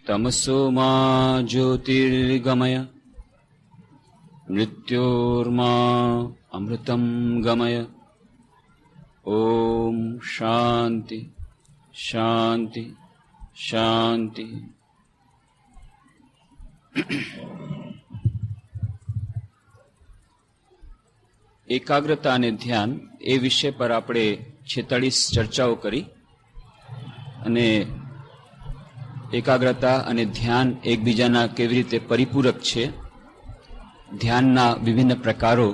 तमसो मा ज्योतिर्गमय मृत्योर्मा अमृतं गमय। ओम शांति शांति शांति। एकाग्रता અને ધ્યાન એ વિષય પર આપણે 46 ચર્ચાઓ કરી અને એકાગ્રતા અને ધ્યાન એકબીજાના કેવી રીતે પરિપૂરક છે, ધ્યાનના વિભિન્ન પ્રકારો,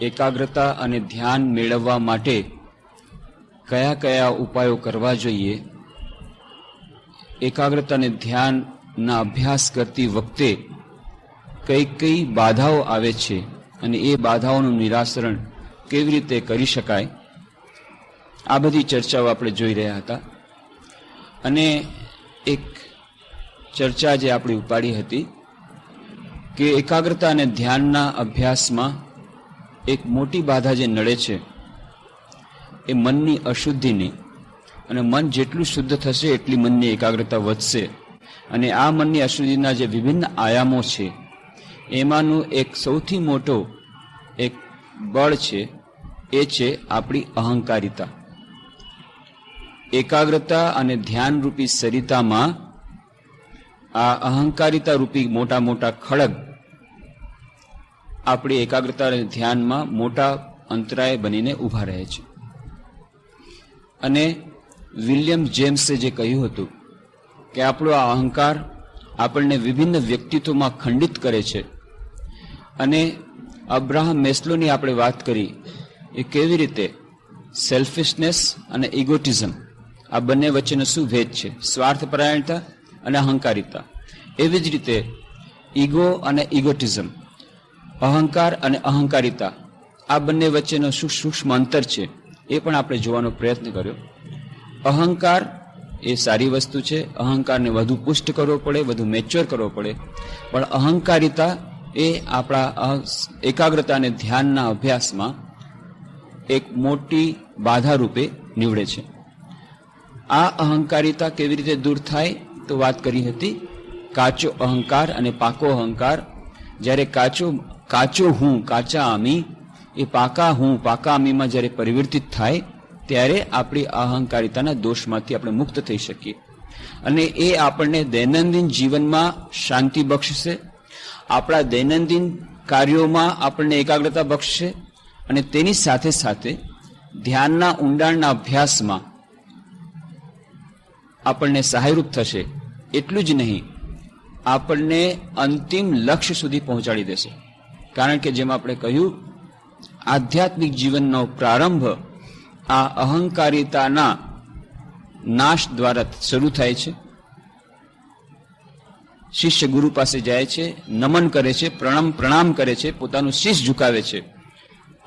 એકાગ્રતા અને ધ્યાન મેળવવા માટે કયા કયા ઉપાયો કરવા જોઈએ, એકાગ્રતા અને ધ્યાનના અભ્યાસ કરતી વખતે કઈ કઈ બાધાઓ આવે છે અને એ બાધાઓનું નિરાકરણ કેવી રીતે કરી શકાય, આ બધી ચર્ચાઓ આપણે જોઈ રહ્યા હતા. અને એક ચર્ચા જે આપણે ઉપાડી હતી કે એકાગ્રતા અને ધ્યાનના અભ્યાસમાં એક મોટી બાધા જે નડે છે એ મનની અશુદ્ધિની, અને મન જેટલું શુદ્ધ થશે એટલી મનની એકાગ્રતા વધશે. અને આ મનની અશુદ્ધિના જે વિભિન્ન આયામો છે એમાંનું એક સૌથી મોટો એક બળ છે એ છે આપણી અહંકારિતા. એકાગ્રતા અને ધ્યાન રૂપી સરિતામાં આ અહંકારિતા રૂપી મોટા મોટા ખડગ આપણી એકાગ્રતા અને ધ્યાનમાં મોટા અંતરાય બનીને ઊભા રહે છે. અને વિલિયમ જેમ્સે જે કહ્યું હતું કે આપણો આ અહંકાર આપણને વિભિન્ન વ્યક્તિત્વમાં ખંડિત કરે છે. અને અબ્રાહમ મેસ્લોની આપણે વાત કરી એ કેવી રીતે સેલ્ફિશનેસ અને ઇગોટિઝમ આ બંને વચ્ચેનો શું ભેદ છે, સ્વાર્થપરાયણતા અને અહંકારિતા. એવી જ રીતે ઇગો અને ઇગોટિઝમ, અહંકાર અને અહંકારિતા, આ બંને વચ્ચેનો શું સૂક્ષ્મ અંતર છે એ પણ આપણે જોવાનો પ્રયત્ન કર્યો. અહંકાર એ સારી વસ્તુ છે, અહંકારને વધુ પુષ્ટ કરવો પડે, વધુ મેચ્યોર કરવો પડે, પણ અહંકારિતા એ આપણા એકાગ્રતા અને ધ્યાનના અભ્યાસમાં એક મોટી બાધા રૂપે નીવડે છે. આ અહંકારિતા કેવી રીતે દૂર થાય તો વાત કરી હતી કાચો અહંકાર અને પાકો અહંકાર. જ્યારે કાચો હું, કાચા આમી, એ પાકા હું, પાકા આમીમાં જ્યારે પરિવર્તિત થાય ત્યારે આપણી અહંકારિતાના દોષમાંથી આપણે મુક્ત થઈ શકીએ. અને એ આપણને દૈનંદિન જીવનમાં શાંતિ બક્ષશે, આપણા દૈનંદિન કાર્યોમાં આપણને એકાગ્રતા બક્ષશે, અને તેની સાથે સાથે ધ્યાનના ઊંડાણના અભ્યાસમાં આપણને સહાયરૂપ થશે. એટલું જ નહીં, આપણને અંતિમ લક્ષ્ય સુધી પહોંચાડી દેશે. કારણ કે જેમ આપણે કહ્યું, આધ્યાત્મિક જીવનનો પ્રારંભ આ અહંકારિતાના નાશ દ્વારા શરૂ થાય છે. શિષ્ય ગુરુ પાસે જાય છે, નમન કરે છે, પ્રણામ કરે છે, પોતાનું શીશ ઝુકાવે છે.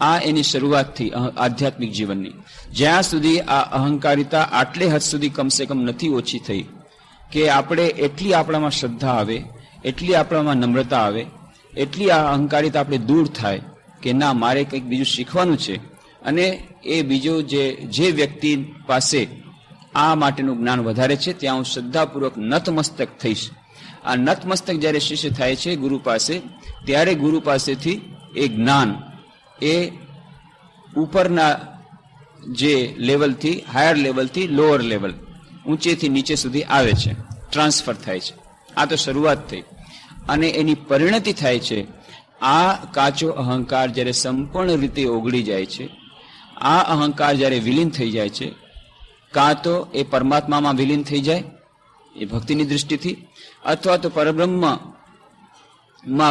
આ એની શરૂઆતથી આધ્યાત્મિક જીવનની. જ્યાં સુધી આ અહંકારિતા આટલે હદ સુધી કમસે કમ નથી ઓછી થઈ કે આપણે એટલી આપણામાં શ્રદ્ધા આવે, એટલી આપણામાં નમ્રતા આવે, એટલી આ અહંકારિતા આપણે દૂર થાય કે ના, મારે કંઈક બીજું શીખવાનું છે, અને એ બીજો જે વ્યક્તિ પાસે આ માટેનું જ્ઞાન વધારે છે ત્યાં હું શ્રદ્ધાપૂર્વક નતમસ્તક થઈશ. આ નતમસ્તક જ્યારે શિષ્ય થાય છે ગુરુ પાસે, ત્યારે ગુરુ પાસેથી એ જ્ઞાન એ ઉપરના જે લેવલથી, હાયર લેવલથી લોઅર લેવલ, ઊંચેથી નીચે સુધી આવે છે, ટ્રાન્સફર થાય છે. આ તો શરૂઆત થઈ, અને એની પરિણતિ થાય છે. આ કાચો અહંકાર જ્યારે સંપૂર્ણ રીતે ઓગળી જાય છે, આ અહંકાર જ્યારે વિલીન થઈ જાય છે, કાં તો એ પરમાત્મામાં વિલીન થઈ જાય એ ભક્તિની દૃષ્ટિથી, અથવા તો પરબ્રહ્મમાં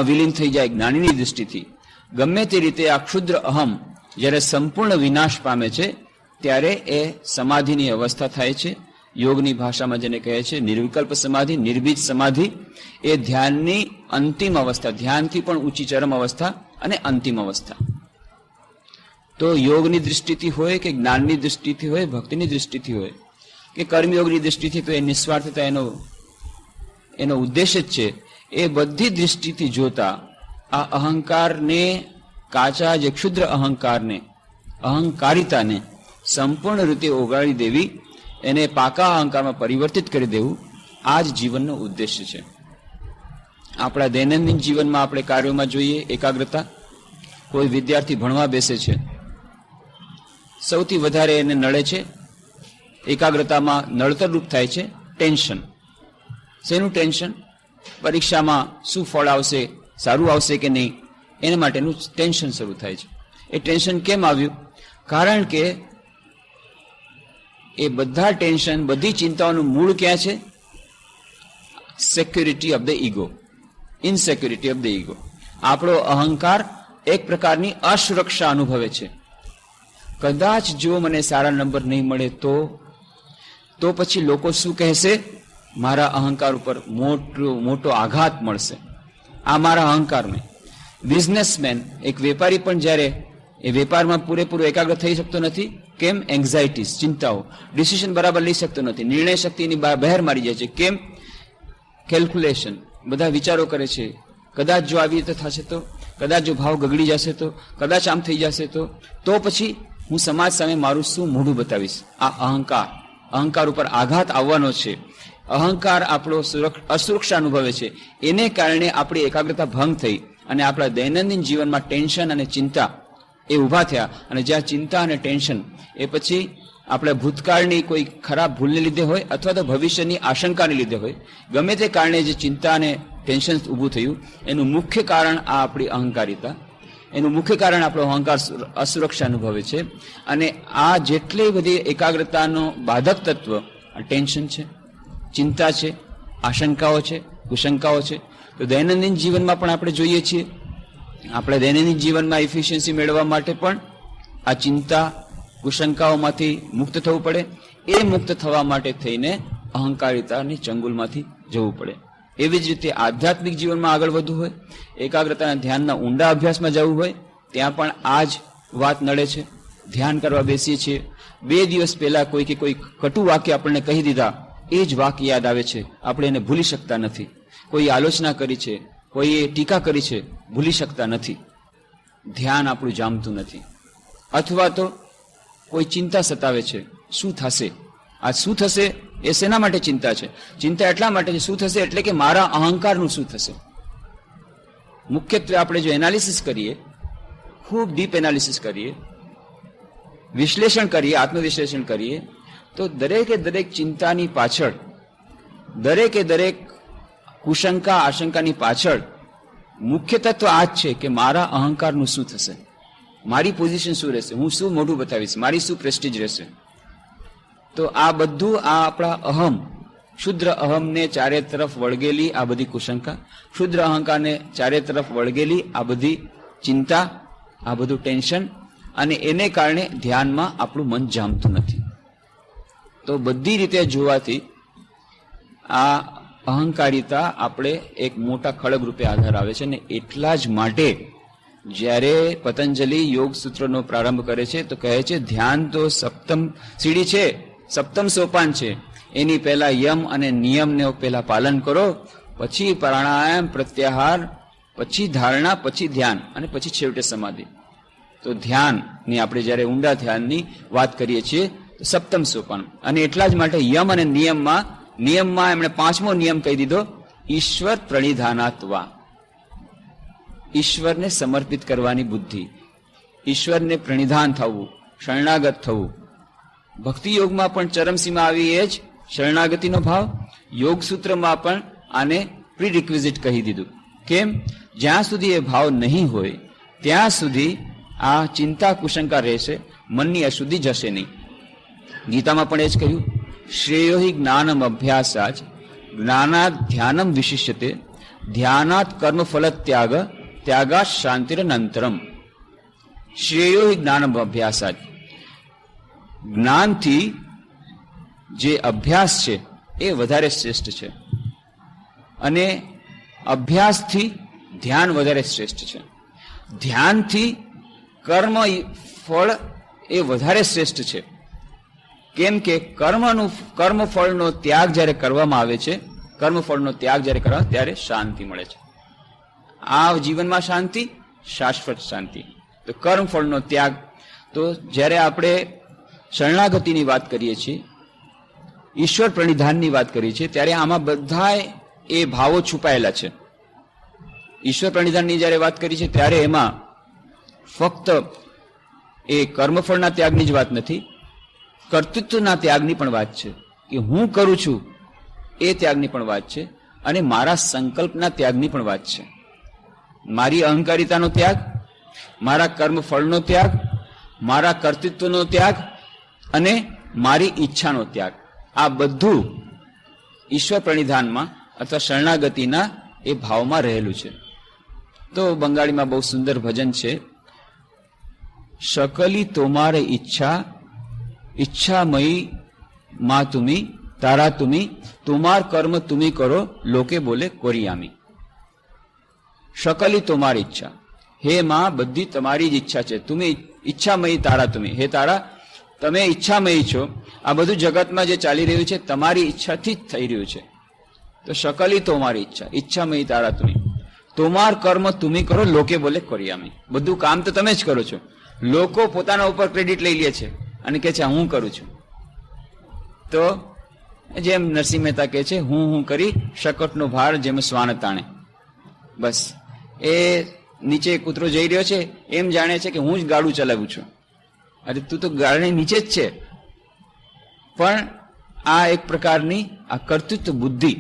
વિલીન થઈ જાય જ્ઞાનીની દૃષ્ટિથી. ગમે તે રીતે આ ક્ષુદ્ર અહમ જ્યારે સંપૂર્ણ વિનાશ પામે છે ત્યારે એ સમાધિની અવસ્થા થાય છે. યોગની ભાષામાં જેને કહે છે નિર્વિકલ્પ સમાધિ, નિર્બીજ સમાધિ, એ ધ્યાનની અંતિમ અવસ્થા, ધ્યાનથી પણ ઊંચી ચરમ અવસ્થા અને અંતિમ અવસ્થા. તો યોગની દૃષ્ટિથી હોય કે જ્ઞાનની દૃષ્ટિથી હોય, ભક્તિની દૃષ્ટિથી હોય કે કર્મયોગની દૃષ્ટિથી, તો એ નિસ્વાર્થતા એનો ઉદ્દેશ જ છે. એ બધી દૃષ્ટિથી જોતા આ અહંકારને, કાચા જે ક્ષુદ્ર અહંકારને, અહંકારિતાને સંપૂર્ણ રીતે ઓગાળી દેવી, એને પાકા અહંકારમાં પરિવર્તિત કરી દેવું, આ જ જીવનનો ઉદ્દેશ્ય છે. આપણા દૈનંદિન જીવનમાં આપણે કાર્યોમાં જોઈએ એકાગ્રતા. કોઈ વિદ્યાર્થી ભણવા બેસે છે, સૌથી વધારે એને નડે છે, એકાગ્રતામાં નડતરરૂપ થાય છે ટેન્શન. શેનું ટેન્શન? પરીક્ષામાં શું ફળ આવશે, સારું આવશે કે નહીં, એના માટેનું ટેન્શન શરૂ થાય છે. એ ટેન્શન કેમ આવ્યું? કારણ કે એ બધા ટેન્શન, બધી ચિંતાઓનું મૂળ ક્યાં છે? Security of the ego, insecurity of the ego. આપણો અહંકાર એક પ્રકારની અસુરક્ષા અનુભવે છે. કદાચ જો મને સારા નંબર નહીં મળે તો પછી લોકો શું કહેશે? મારા અહંકાર ઉપર મોટો આઘાત મળશે. આ મારા અહંકારને. બિઝનેસમેન, એક વેપારી પણ જ્યારે એ વેપારમાં પૂરેપૂરો એકાગ્ર થઈ શકતો નથી. કેમ? એન્ઝાઇટીસ, ચિંતાઓ. ડિસિઝન બરાબર લઈ શકતો નથી, નિર્ણય શક્તિની બહાર મારી જાય છે. કેમ? કેલ્ક્યુલેશન, બધા વિચારો કરે છે. કદાચ જો આવી રીતે થશે તો, કદાચ જો ભાવ ગગડી જશે તો, કદાચ આમ થઈ જશે તો પછી હું સમાજ સામે મારું શું મોઢું બતાવીશ? આ અહંકાર ઉપર આઘાત આવવાનો છે. અહંકાર આપણો અસુરક્ષા અનુભવે છે. એને કારણે આપણી એકાગ્રતા ભંગ થઈ અને આપણા દૈનંદિન જીવનમાં ટેન્શન અને ચિંતા એ ઊભા થયા. અને જ્યાં ચિંતા અને ટેન્શન એ પછી આપણે ભૂતકાળની કોઈ ખરાબ ભૂલને લીધે હોય અથવા તો ભવિષ્યની આશંકાને લીધે હોય, ગમે તે કારણે જે ચિંતા અને ટેન્શન ઊભું થયું, એનું મુખ્ય કારણ આ આપણી અહંકારિતા, એનું મુખ્ય કારણ આપણો અહંકાર અસુરક્ષા અનુભવે છે. અને આ જેટલી બધી એકાગ્રતાનો બાધક તત્વ આ ટેન્શન છે, ચિંતા છે, આશંકાઓ છે, કુશંકાઓ છે. તો દૈનંદિન જીવનમાં પણ આપણે જોઈએ છીએ, આપણે દૈનંદિન જીવનમાં એફિશિયન્સી મેળવવા માટે પણ આ ચિંતા કુશંકાઓમાંથી મુક્ત થવું પડે. એ મુક્ત થવા માટે થઈને અહંકારિતાની ચંગુલમાંથી જવું પડે. એવી જ રીતે આધ્યાત્મિક જીવનમાં આગળ વધવું હોય, એકાગ્રતાના ધ્યાનના ઊંડા અભ્યાસમાં જવું હોય, ત્યાં પણ આ જ વાત નડે છે. ધ્યાન કરવા બેસીએ છીએ, 2 દિવસ પહેલા કોઈ કટુ વાક્ય આપણને કહી દીધા, એ જ વાક્ય યાદ આવે છે, આપણે એને ભૂલી શકતા નથી. કોઈ આલોચના કરી છે, કોઈએ ટીકા કરી છે, ભૂલી શકતા નથી. ધ્યાન આપણું જામતું નથી. અથવા તો કોઈ ચિંતા સતાવે છે, શું થશે, આ શું થશે, એ શેના માટે ચિંતા છે? ચિંતા એટલા માટે છે, શું થશે એટલે કે મારા અહંકારનું શું થશે. મુખ્યત્વે આપણે જો એનાલિસિસ કરીએ, ખૂબ ડીપ એનાલિસિસ કરીએ, વિશ્લેષણ કરીએ, આત્મવિશ્લેષણ કરીએ, તો દરેકે દરેક ચિંતાની પાછળ, દરેકે દરેક કુશંકા આશંકાની પાછળ મુખ્ય તત્વ આ જ છે કે મારા અહંકારનું શું થશે, મારી પોઝિશન શું રહેશે, હું શું મોઢું બતાવીશ, મારી શું પ્રેસ્ટીજ રહેશે. તો આ બધું આ આપણા અહમ, ક્ષુદ્ર અહમને ચારે તરફ વળગેલી આ બધી કુશંકા, ક્ષુદ્ર અહંકારને ચારે તરફ વળગેલી આ બધી ચિંતા, આ બધું ટેન્શન, અને એને કારણે ધ્યાનમાં આપણું મન જામતું નથી. તો બધી રીતે જોવાથી આ અહંકારિતા આપણે એક મોટા ખડગ રૂપે આધાર આવે છે. અને એટલા જ માટે જ્યારે પતંજલિ યોગ સૂત્રનો પ્રારંભ કરે છે તો કહે છે ધ્યાન તો સપ્તમ સીડી છે, સપ્તમ સોપાન છે. એની પહેલા યમ અને નિયમને પહેલા પાલન કરો, પછી પ્રાણાયામ, પ્રત્યાહાર, પછી ધારણા, પછી ધ્યાન, અને પછી છેવટે સમાધિ. તો ધ્યાનની આપણે જ્યારે ઊંડા ધ્યાનની વાત કરીએ છીએ તો સપ્તમ સોપાન. અને એટલા જ માટે યમ અને નિયમમાં એમણે 5મો નિયમ કહી દીધો, ઈશ્વર પ્રણિધાનાત્વા, ઈશ્વરને સમર્પિત કરવાની બુદ્ધિ, ઈશ્વરને પ્રણિધાન થવું, શરણાગત થવું. ભક્તિ યોગમાં પણ ચરમસીમા આવી એ જ શરણાગતિનો ભાવ. યોગ સૂત્રમાં પણ આને પ્રીરિક્વિઝિટ કહી દીધું. કેમ? જ્યાં સુધી એ ભાવ નહીં હોય ત્યાં સુધી આ ચિંતા કુશંકા રહેશે, મનની અશુદ્ધિ જશે નહીં. ગીતામાં પણ એ જ કહ્યું, શ્રેયો હિ જ્ઞાનમ અભ્યાસાચ જ્ઞાનાત ધ્યાનમ વિશિષ્યતે ધ્યાનાત કર્મફલ ત્યાગાત શાંતિરનંતરમ. શ્રેયો હિ જ્ઞાનમ અભ્યાસાચ, જ્ઞાનથી જે અભ્યાસ છે એ વધારે શ્રેષ્ઠ છે, અને અભ્યાસથી ધ્યાન વધારે શ્રેષ્ઠ છે. ધ્યાનથી કર્મ ફળ એ વધારે શ્રેષ્ઠ છે. કેમ કે કર્મફળનો ત્યાગ જ્યારે કરવામાં આવે છે, કર્મફળનો ત્યાગ જ્યારે કરવા ત્યારે શાંતિ મળે છે. આ જીવનમાં શાંતિ, શાશ્વત શાંતિ. તો કર્મફળનો ત્યાગ. તો જ્યારે આપણે શરણાગતિની વાત કરીએ છીએ ઈશ્વર પ્રણિધાનની વાત કરી છે ત્યારે આમાં બધા એ ભાવો છુપાયેલા છે. ઈશ્વર પ્રણિધાનની જ્યારે વાત કરી છે ત્યારે એમાં ફક્ત એ કર્મફળના ત્યાગની જ વાત નથી, કર્તૃત્વના ત્યાગની પણ વાત છે કે હું કરું છું એ ત્યાગની પણ વાત છે, અને મારા સંકલ્પના ત્યાગની પણ વાત છે. મારી અહંકારિતાનો ત્યાગ, મારા કર્મફળનો ત્યાગ, મારા કર્તૃત્વનો ત્યાગ અને મારી ઈચ્છાનો ત્યાગ, આ બધું ઈશ્વર પ્રણિધાનમાં અથવા શરણાગતિના એ ભાવમાં રહેલું છે. તો બંગાળીમાં બહુ સુંદર ભજન છે, શકલી તોમારે ઈચ્છા ઈચ્છામયી માં તુમી તારા તુમી તુમાર કર્મ તુમી કરો લોકે બોલે કોરિયામી. શકલી તોમાર ઈચ્છા, હે માં બધી તમારી જ ઈચ્છા છે. તુમી ઈચ્છામયી તારા તુમી, હે તારા તમે ઈચ્છામયી છો. આ બધું જગતમાં જે ચાલી રહ્યું છે તમારી ઈચ્છાથી જ થઈ રહ્યું છે. તો શકલી તોમારી ઈચ્છા ઈચ્છામયી તારા તુમી તોમાર કર્મ તુમી કરો લોકે બોલે કોરિયામી. બધું કામ તો તમે જ કરો છો, લોકો પોતાના ઉપર ક્રેડિટ લઈ લે છે અને કહે છે હું કરું છું. તો જેમ નરસિંહ મહેતા કહે છે, હું કરી શકટનો ભાર જેમ શ્વાન તાણે. બસ એ નીચે કૂતરો જઈ રહ્યો છે એમ જાણે છે કે હું જ ગાડું ચલાવું છું. અરે તું તો ગાડી નીચે જ છે. પણ આ એક પ્રકારની આ કર્તૃત્વ બુદ્ધિ,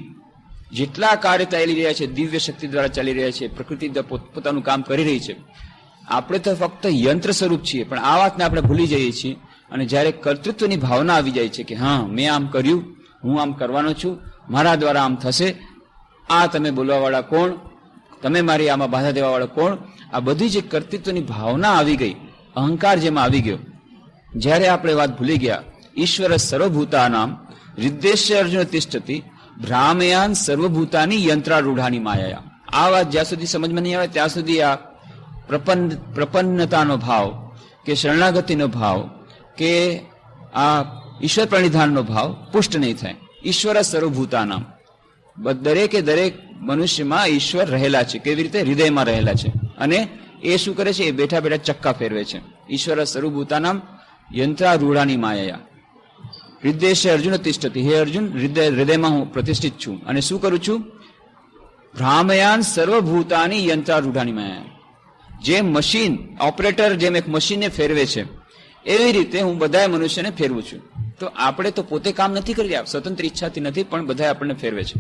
જેટલા કાર્ય ચાલી રહ્યા છે દિવ્ય શક્તિ દ્વારા ચાલી રહ્યા છે, પ્રકૃતિ પોતાનું કામ કરી રહી છે. આપણે તો ફક્ત યંત્ર સ્વરૂપ છીએ, પણ આ વાતને આપણે ભૂલી જઈએ છીએ. અને જ્યારે કર્તૃત્વની ભાવના આવી જાય છે કે હા મેં આમ કર્યું, હું આમ કરવાનો છું, મારા દ્વારા આમ થશે, આ તમે બોલવાવાળા કોણ, તમે મારી આમાં બાધા દેવાવાળા કોણ, આ બધી જે કર્તૃત્વની ભાવના આવી ગઈ, અહંકાર જેમાં આવી ગયો, જ્યારે આપણે વાત ભૂલી ગયા ઈશ્વર સર્વભૂતાનામ હૃદ્દેશ્ય અર્જુન તિષ્ઠતિ ભ્રામયાન સર્વભૂતાની યંત્રારૂઢાની માયા. આ વાત જ્યાં સુધી સમજમાં નહીં આવે ત્યાં સુધી આ પ્રપન્નતાનો ભાવ કે શરણાગતિનો ભાવ કે આ ઈશ્વર પ્રણિધાનનો ભાવ પુષ્ટ નહીં થાય. ઈશ્વર સર્વભૂતાનામ, દરેકે દરેક મનુષ્યમાં ઈશ્વર રહેલા છે. કેવી રીતે? હૃદયમાં રહેલા છે. અને એ શું કરે છે? એ બેઠા બેઠા ચક્કા ફેરવે છે. ઈશ્વર સર્વભૂતાનામ યંત્રારૂઢાની માયા હૃદય અર્જુન તિષ્ઠતિ, હે અર્જુન હૃદયમાં હું પ્રતિષ્ઠિત છું અને શું કરું છું? ભ્રામયાન સર્વભૂતાની યંત્રારૂઢાની માયા. જેમ મશીન ઓપરેટર જેમ એક મશીનને ફેરવે છે એવી રીતે હું બધા મનુષ્યને ફેરવું છું. તો આપણે તો પોતે કામ નથી કરી રહ્યા, સ્વતંત્ર ઈચ્છાથી નથી, પણ બધા આપણને ફેરવે છે.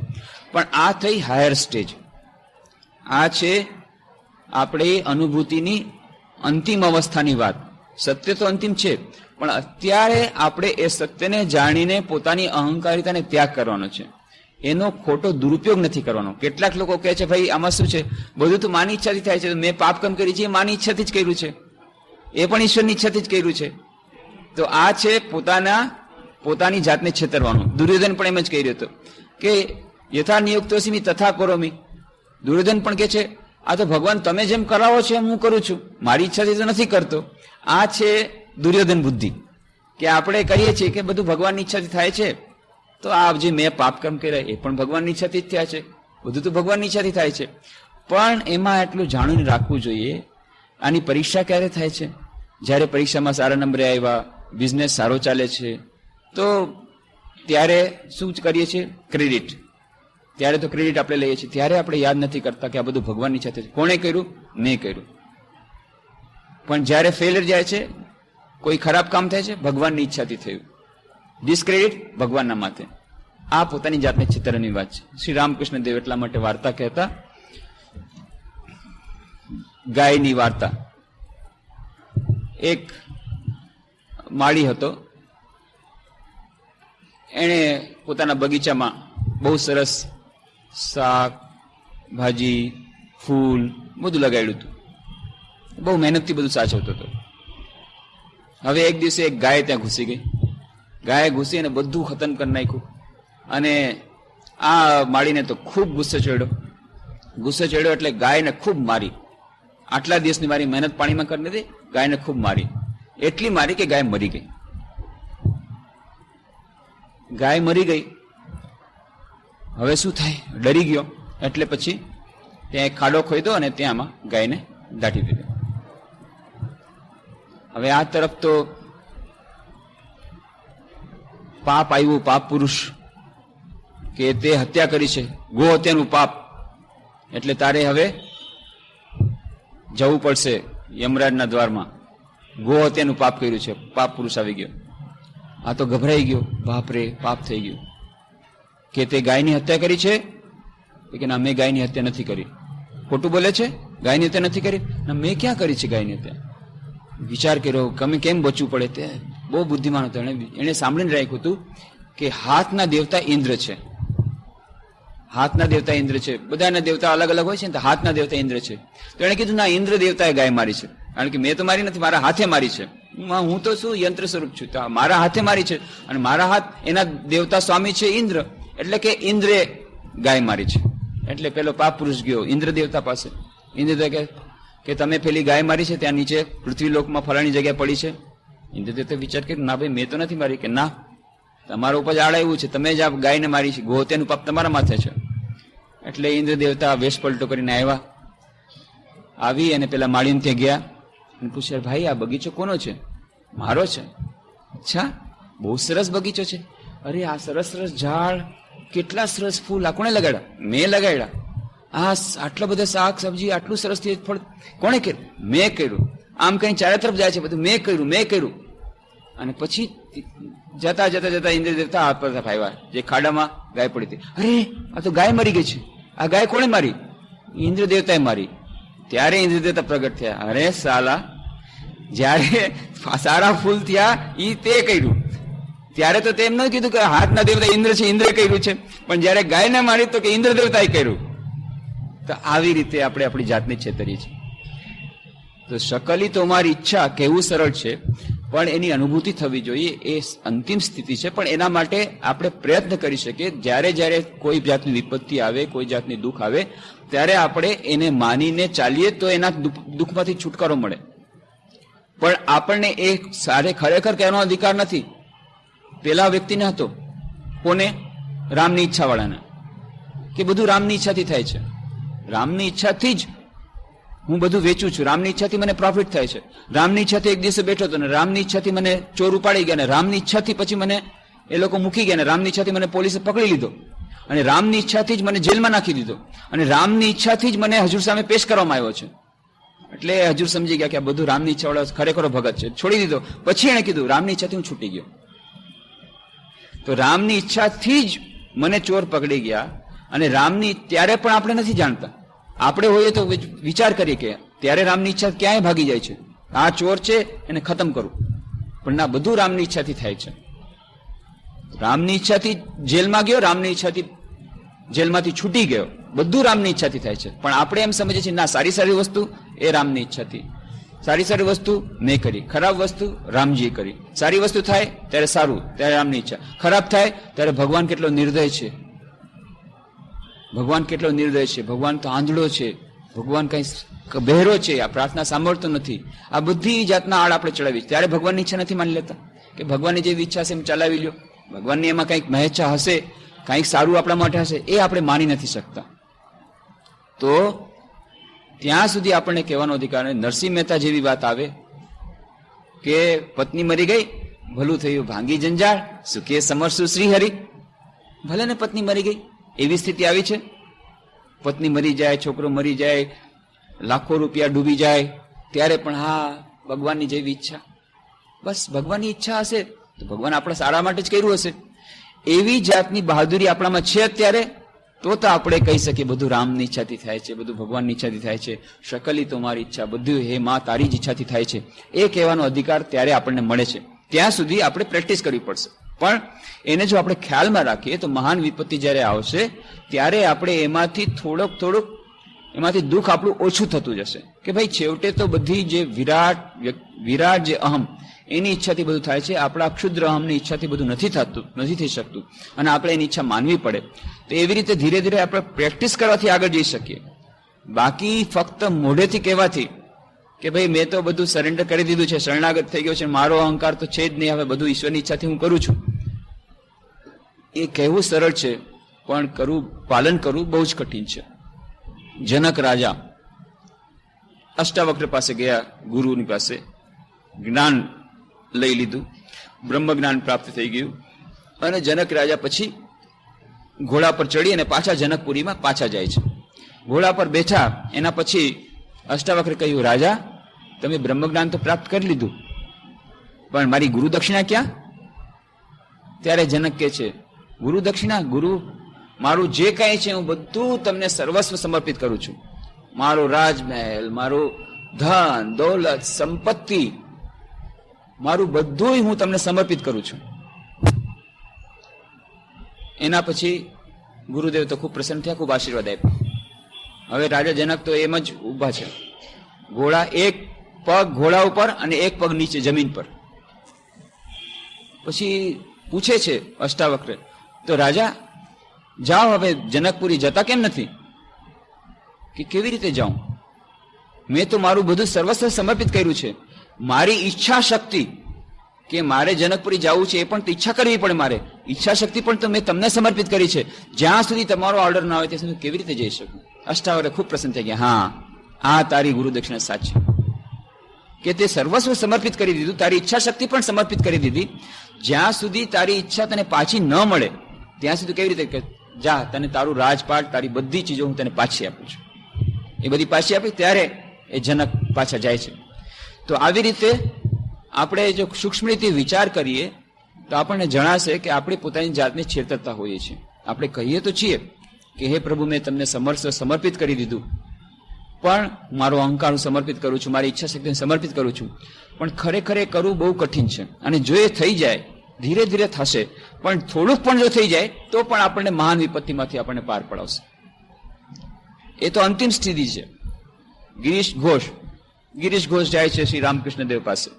પણ આ થઈ હાયર સ્ટેજ. આ છે આપણે અનુભૂતિની અંતિમ અવસ્થાની વાત. સત્ય તો અંતિમ છે, પણ અત્યારે આપણે એ સત્યને જાણીને પોતાની અહંકારિતાને ત્યાગ કરવાનો છે. એનો ખોટો દુરુપયોગ નથી કરવાનો. કેટલાક લોકો કહે છે ભાઈ આમાં શું છે, બધું તો માની ઈચ્છાથી થાય છે, મેં પાપ કર્મ કરી છે એ માની ઈચ્છાથી જ કર્યું છે, એ પણ ઈશ્વરની ઈચ્છાથી જ કર્યું છે. તો આ છે પોતાની જાતને છેતરવાનું. દુર્યોધન પણ એમ જ કહી રહ્યો હતો કે યથા નિયુક્તોસિમી તથા કરોમી. દુર્યોધન પણ કે છે આ તો ભગવાન તમે જેમ કરાવો છો એમ હું કરું છું, મારી ઈચ્છાથી તો નથી કરતો. આ છે દુર્યોધન બુદ્ધિ કે આપણે કહીએ છીએ કે બધું ભગવાનની ઈચ્છાથી થાય છે, તો આ જે મેં પાપ કર્મ કર્યા એ પણ ભગવાનની ઈચ્છાથી જ થયા છે, બધું તો ભગવાનની ઈચ્છાથી થાય છે. પણ એમાં એટલું જાણીને રાખવું જોઈએ આની પરીક્ષા ક્યારે થાય છે? જ્યારે પરીક્ષામાં સારા નંબરે આવ્યા, બિઝનેસ સારો ચાલે છે, તો ત્યારે શું કરીએ છીએ? ક્રેડિટ. ત્યારે તો ક્રેડિટ આપણે લઈએ છીએ, ત્યારે આપણે યાદ નથી કરતા કે આ બધું ભગવાનની ઈચ્છાથી. કોણે કર્યું? મેં કર્યું. પણ જ્યારે ફેલિયર જાય છે, કોઈ ખરાબ કામ થાય છે, ભગવાનની ઈચ્છાથી થયું. ડિસ્ક્રેડિટ ભગવાનના માથે. આ પોતાની જાતને છેતરવાની વાત છે. શ્રી રામકૃષ્ણ દેવ એટલા માટે વાર્તા કહેતા, ગાયની વાર્તા. એક માળી હતો, એણે પોતાના બગીચામાં બહુ સરસ શાક, ભાજી, ફૂલ બધું લગાડ્યું હતું. બહુ મહેનતથી બધું સાચવતો હતો. હવે એક દિવસે એક ગાય ત્યાં ઘૂસી ગઈ. ગાય ઘૂસી અને બધું ખતમ કરી નાખ્યું. અને આ માળીને તો ખૂબ ગુસ્સો ચડ્યો. ગુસ્સો ચડ્યો એટલે ગાયને ખૂબ મારી. આટલા દિવસની મારી મહેનત પાણીમાં કરી દીધી, ગાયને ખૂબ મારી. એટલી મારી કે ગાય મરી ગઈ. ગાય મરી ગઈ. હવે શું થાય? ડરી ગયો. એટલે પછી ત્યાં એક ખાડો ખોદ્યો અને ત્યાંમાં ગાયને દાટી દીધો. હવે આ તરફ તો પાપ આવ્યું, પાપ પુરુષ કે તે હત્યા કરી છે, ગો હત્યાનું પાપ, એટલે તારે હવે જવું પડશે યમરાજના દ્વારમાં, ગો હત્યાનું પાપ કર્યું છે, પાપ પુરુષ આવી ગયો. આ તો ગભરાઈ ગયો, બાપ રે પાપ થઈ ગયું. કે તે ગાયની હત્યા કરી છે? કે ના, મેં ગાયની હત્યા નથી કરી. ખોટું બોલે છે? ગાયની હત્યા નથી કરી? ના, મેં ક્યાં કરી છે ગાયની હત્યા? વિચાર કર્યો તમે કેમ બચવું પડે. તે બહુ બુદ્ધિમાન હતો, એને સાંભળીને રાખ્યું હતું કે હાથના દેવતા ઇન્દ્ર છે, હાથના દેવતા ઇન્દ્ર છે. બધાના દેવતા અલગ અલગ હોય છે ને, હાથના દેવતા ઇન્દ્ર છે. તો એને કીધું ના, ઇન્દ્ર દેવતાએ ગાય મારી છે. કારણ કે મેં તો મારી નથી, મારા હાથે મારી છે. હું તો શું યંત્ર સ્વરૂપ છું, તો મારા હાથે મારી છે. અને મારા હાથ, એના દેવતા સ્વામી છે ઇન્દ્ર, એટલે કે ઇન્દ્રે ગાય મારી છે. એટલે પેલો પાપ પુરુષ ગયો ઇન્દ્ર દેવતા પાસે. ઇન્દ્ર દેવતા કે તમે પેલી ગાય મારી છે ત્યાં નીચે પૃથ્વીલોકમાં ફલાણી જગ્યાએ પડી છે. ઇન્દ્ર દેવતા વિચાર કર્યો, ના ભાઈ મેં તો નથી મારી. કે ના, તમારા ઉપર આડ આવ્યું છે, તમે જ આ ગાયને મારી છે, ગોહત્યાનું પાપ તમારા માથે છે. એટલે ઇન્દ્ર દેવતા વેશ પલટો કરીને આવી અને પેલા માળીને ત્યાં ગયા અને પૂછ્યા, ભાઈ આ બગીચો કોનો છે? મારો છે. અચ્છા, બહુ સરસ બગીચો છે. અરે આ સરસ સરસ ઝાડ, કેટલા સરસ ફૂલ, આ કોણે લગાડ્યા? મેં લગાડ્યા. આ આટલા બધા શાક સબ્જી, આટલું સરસ ફળ કોણે કર્યું? મેં કર્યું. આમ કઈ ચારે તરફ જાય છે બધું, મેં કર્યું, મેં કર્યું. અને પછી જતા જતા જતા ઇન્દ્ર દેવતા હાથ પર આવ્યા જે ખાડામાં ગાય પડી હતી. અરે આ તો ગાય મરી ગઈ છે, આ ગાય કોણે મારી? ઇન્દ્ર દેવતાએ મારી. ત્યારે ઇન્દ્ર દેવતા પ્રગટ થયા. અરે સાલા, જયારે સારા ફૂલ થયા ઈ તે કર્યું, ત્યારે તો તેમ ન કીધું કે હાથના દેવતા ઇન્દ્ર છે, ઇન્દ્રે કર્યું છે. પણ જયારે ગાયને મારી તો કે ઇન્દ્ર દેવતાએ કર્યું. તો આવી રીતે આપણે આપણી જાતને છેતરીએ છીએ. તો શકલી તો મારી ઈચ્છા કહેવું સરળ છે, પણ એની અનુભૂતિ થવી જોઈએ. એ અંતિમ સ્થિતિ છે. પણ એના માટે આપણે પ્રયત્ન કરી શકીએ. જ્યારે જ્યારે કોઈ જાતની વિપત્તિ આવે, કોઈ જાતની દુઃખ આવે, ત્યારે આપણે એને માનીને ચાલીએ તો એના દુઃખમાંથી છુટકારો મળે. પણ આપણને એ ખરેખર કહેવાનો અધિકાર નથી. પેલા વ્યક્તિને હતો, કોને? રામની ઈચ્છા વાળાને, કે બધું રામની ઈચ્છાથી થાય છે. રામની ઈચ્છાથી જ હું બધું વેચું છું, રામની ઈચ્છાથી મને પ્રોફિટ થાય છે. રામની ઈચ્છાથી એક દિવસે બેઠો હતો ને રામની ઈચ્છાથી મને ચોર ઉપાડી ગયા, ને રામની ઈચ્છાથી પછી મને એ લોકો મૂકી ગયા, ને રામની ઈચ્છાથી મને પોલીસે પકડી લીધો, અને રામની ઈચ્છાથી જ મને જેલમાં નાખી દીધો, અને રામની ઈચ્છાથી જ મને હજુર સામે પેશ કરવામાં આવ્યો છે. એટલે હજુર સમજી ગયા કે આ બધું રામની ઈચ્છા વાળો ખરેખર ભગત છે. છોડી દીધો. પછી એને કીધું રામની ઈચ્છાથી હું છૂટી ગયો. તો રામની ઈચ્છાથી જ મને ચોર પકડી ગયા. અને રામની ત્યારે પણ આપણે નથી જાણતા. આપણે હોઈએ તો વિચાર કરીએ કે ત્યારે રામની ઈચ્છા ક્યાંય ભાગી જાય છે, આ ચોર છે એને ખતમ કરું. પણ ના, બધું રામની ઈચ્છાથી થાય છે. રામની ઈચ્છાથી જેલમાં ગયો, રામની ઈચ્છાથી જેલમાંથી છૂટી ગયો, બધું રામની ઈચ્છાથી થાય છે. પણ આપણે એમ સમજીએ છીએ ના, સારી સારી વસ્તુ એ રામની ઈચ્છાથી, સારી સારી વસ્તુ મેં કરી, ખરાબ વસ્તુ રામજીએ કરી. સારી વસ્તુ થાય ત્યારે સારું, ત્યારે રામની ઈચ્છા. ખરાબ થાય ત્યારે ભગવાન કેટલો નિર્દય છે, ભગવાન કેટલો નિર્દય છે, ભગવાન તો આંધળો છે, ભગવાન કઈ બહેરો છે, આ પ્રાર્થના સાંભળતો નથી. આ બધી જાતના આડ આપણે ચડાવી. ત્યારે ભગવાનની ઈચ્છા નથી માની લેતા કે ભગવાનની જેવી ઈચ્છા છે એમ ચલાવી લ્યો. ભગવાનની એમાં કંઈક મહેચ્છા હશે, કંઈક સારું આપણા માટે હશે, એ આપણે માની નથી શકતા. તો ત્યાં સુધી આપણને કહેવાનો અધિકાર નથી. નરસિંહ મહેતા જેવી વાત આવે કે પત્ની મરી ગઈ, ભલું થયું ભાંગી જંજાળ, સુખે સમરસુ શ્રી હરિ. ભલે ને પત્ની મરી ગઈ, એવી સ્થિતિ આવી છે. પત્ની મરી જાય, છોકરો મરી જાય, લાખો રૂપિયા ડૂબી જાય, ત્યારે પણ હા ભગવાનની જેવી ઈચ્છા. બસ ભગવાનની ઈચ્છા હશે તો ભગવાન આપણા સારા માટે જ કર્યું હશે. એવી જાતની બહાદુરી આપણામાં છે અત્યારે, તો આપણે કહી શકીએ બધું રામની ઈચ્છાથી થાય છે, બધું ભગવાનની ઈચ્છાથી થાય છે. શકલી તો મારી ઈચ્છા, બધું હે માં તારી જ ઈચ્છાથી થાય છે. એ કહેવાનો અધિકાર ત્યારે આપણને મળે છે. ત્યાં સુધી આપણે પ્રેક્ટિસ કરવી પડશે. પણ એને જો આપણે ખ્યાલમાં રાખીએ તો મહાન વિપત્તિ જ્યારે આવશે ત્યારે આપણે એમાંથી થોડુંક એમાંથી દુઃખ આપણું ઓછું થતું જશે કે ભાઈ છેવટે તો બધી જે વિરાટ જે અહમ, એની ઈચ્છાથી બધું થાય છે. આપણા ક્ષુદ્ર અહમની ઈચ્છાથી બધું નથી થઈ શકતું, અને આપણે એની ઈચ્છા માનવી પડે. તો એવી રીતે ધીરે ધીરે આપણે પ્રેક્ટિસ કરવાથી આગળ જઈ શકીએ. બાકી ફક્ત મોઢેથી કહેવાથી કે ભાઈ મેં તો બધું સરેન્ડર કરી દીધું છે, શરણાગત થઈ ગયો છે, મારો અહંકાર તો છે જ નહીં, હવે બધું ઈશ્વરની ઈચ્છાથી હું કરું છું, એ કહેવું સરળ છે, પણ પાલન કરવું બહુ જ કઠિન છે. જનક રાજા અષ્ટાવક્ર પાસે ગયા, ગુરુની પાસે જ્ઞાન લઈ લીધું, બ્રહ્મ જ્ઞાન પ્રાપ્ત થઈ ગયું, અને જનક રાજા પછી ઘોડા પર ચડી અને પાછા જનકપુરીમાં પાછા જાય છે. ઘોડા પર બેઠા એના પછી અષ્ટાવક્રે કહ્યું, રાજા તમે બ્રહ્મજ્ઞાન તો પ્રાપ્ત કરી લીધું, પણ મારી ગુરુ દક્ષિણા ક્યાં? ત્યારે જનક કહે છે, ગુરુ દક્ષિણા? ગુરુ મારું જે કાંઈ છે હું બધું તમને સર્વસ્વ સમર્પિત કરું છું. મારો રાજમહેલ, મારું ધન દૌલત સંપત્તિ, મારું બધું હું તમને સમર્પિત કરું છું. એના પછી ગુરુદેવ તો ખૂબ પ્રસન્ન થયા, ખૂબ આશીર્વાદ આપ્યા. હવે રાજા જનક તો એમ જ ઉભા છે, ઘોડા એક પગ ઘોડા ઉપર અને એક પગ નીચે જમીન પર. પછી પૂછે છે અષ્ટાવક્ર, તો રાજા જાઓ, હવે જનકપુરી જતા કેમ નથી? કે કેવી રીતે જાઉં? મેં તો મારું બધું સર્વસ્વ સમર્પિત કર્યું છે. મારી ઈચ્છા શક્તિ કે મારે જનકપુરી જવું છે એ પણ ઈચ્છા કરવી પડે. મારે ઈચ્છા શક્તિ પણ તો મેં તમને સમર્પિત કરી છે. જ્યાં સુધી તમારો ઓર્ડર ના આવે ત્યાં સુધી કેવી રીતે જઈ શકું? અષ્ટાવક્ર ખૂબ પ્રસન્ન થઈ ગયા. હા, આ તારી ગુરુ દક્ષિણા સાચી, કે તે સર્વસ્વ સમર્પિત કરી દીધું, તારી ઈચ્છા શક્તિ પણ સમર્પિત કરી દીધી. જ્યાં સુધી તારી ઈચ્છા તને પાછી ન મળે ત્યાં સુધી કેવી રીતે? જા, તને તારું રાજપાટ, તારી બધી ચીજો હું તને પાછી આપું છું. એ બધી પાછી આપી ત્યારે એ જનક પાછા જાય છે. તો આવી રીતે આપણે જો સૂક્ષ્મ રીતે વિચાર કરીએ તો આપણને જણાશે કે આપણે પોતાની જાતને છેતરતા હોઈએ છીએ. આપણે કહીએ તો છીએ કે હે પ્રભુ, મેં તમને સમર્પિત કરી દીધું, પણ મારો અહંકાર હું સમર્પિત કરું છું, મારી ઈચ્છા શક્તિને સમર્પિત કરું છું. પણ ખરેખર એ કરવું બહુ કઠિન છે. અને જો એ થઈ જાય, ધીરે ધીરે થશે, પણ થોડુંક પણ જો થઈ જાય તો પણ આપણને મહાન વિપત્તિમાંથી આપણને પાર પડાવશે. એ તો અંતિમ સ્થિતિ છે. ગિરીશ ઘોષ જાય છે શ્રી રામકૃષ્ણ દેવ પાસે,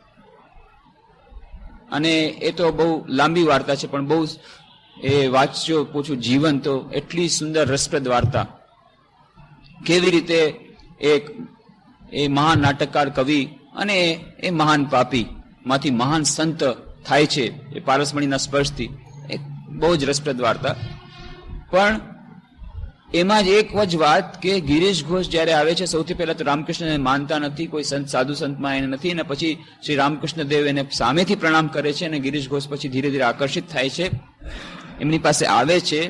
અને એ તો બહુ લાંબી વાર્તા છે, પણ બહુ એ વાંચજો પૂછું જીવન તો એટલી સુંદર રસપ્રદ વાર્તા. કેવી રીતે એ મહાન નાટકકાર, કવિ અને એ મહાન પાપી માંથી મહાન સંત થાય છે એ પારસમણીના સ્પર્શથી. એક બહુ જ રસપ્રદ વાર્તા. પણ એમાં જ એક જ વાત કે ગિરીશ ઘોષ જયારે આવે છે, સૌથી પહેલા તો રામકૃષ્ણને માનતા નથી, કોઈ સંત સાધુ સંતમાં એને નથી, અને પછી શ્રી રામકૃષ્ણ દેવ એને સામેથી પ્રણામ કરે છે, અને ગિરીશ ઘોષ પછી ધીરે ધીરે આકર્ષિત થાય છે, એમની પાસે આવે છે.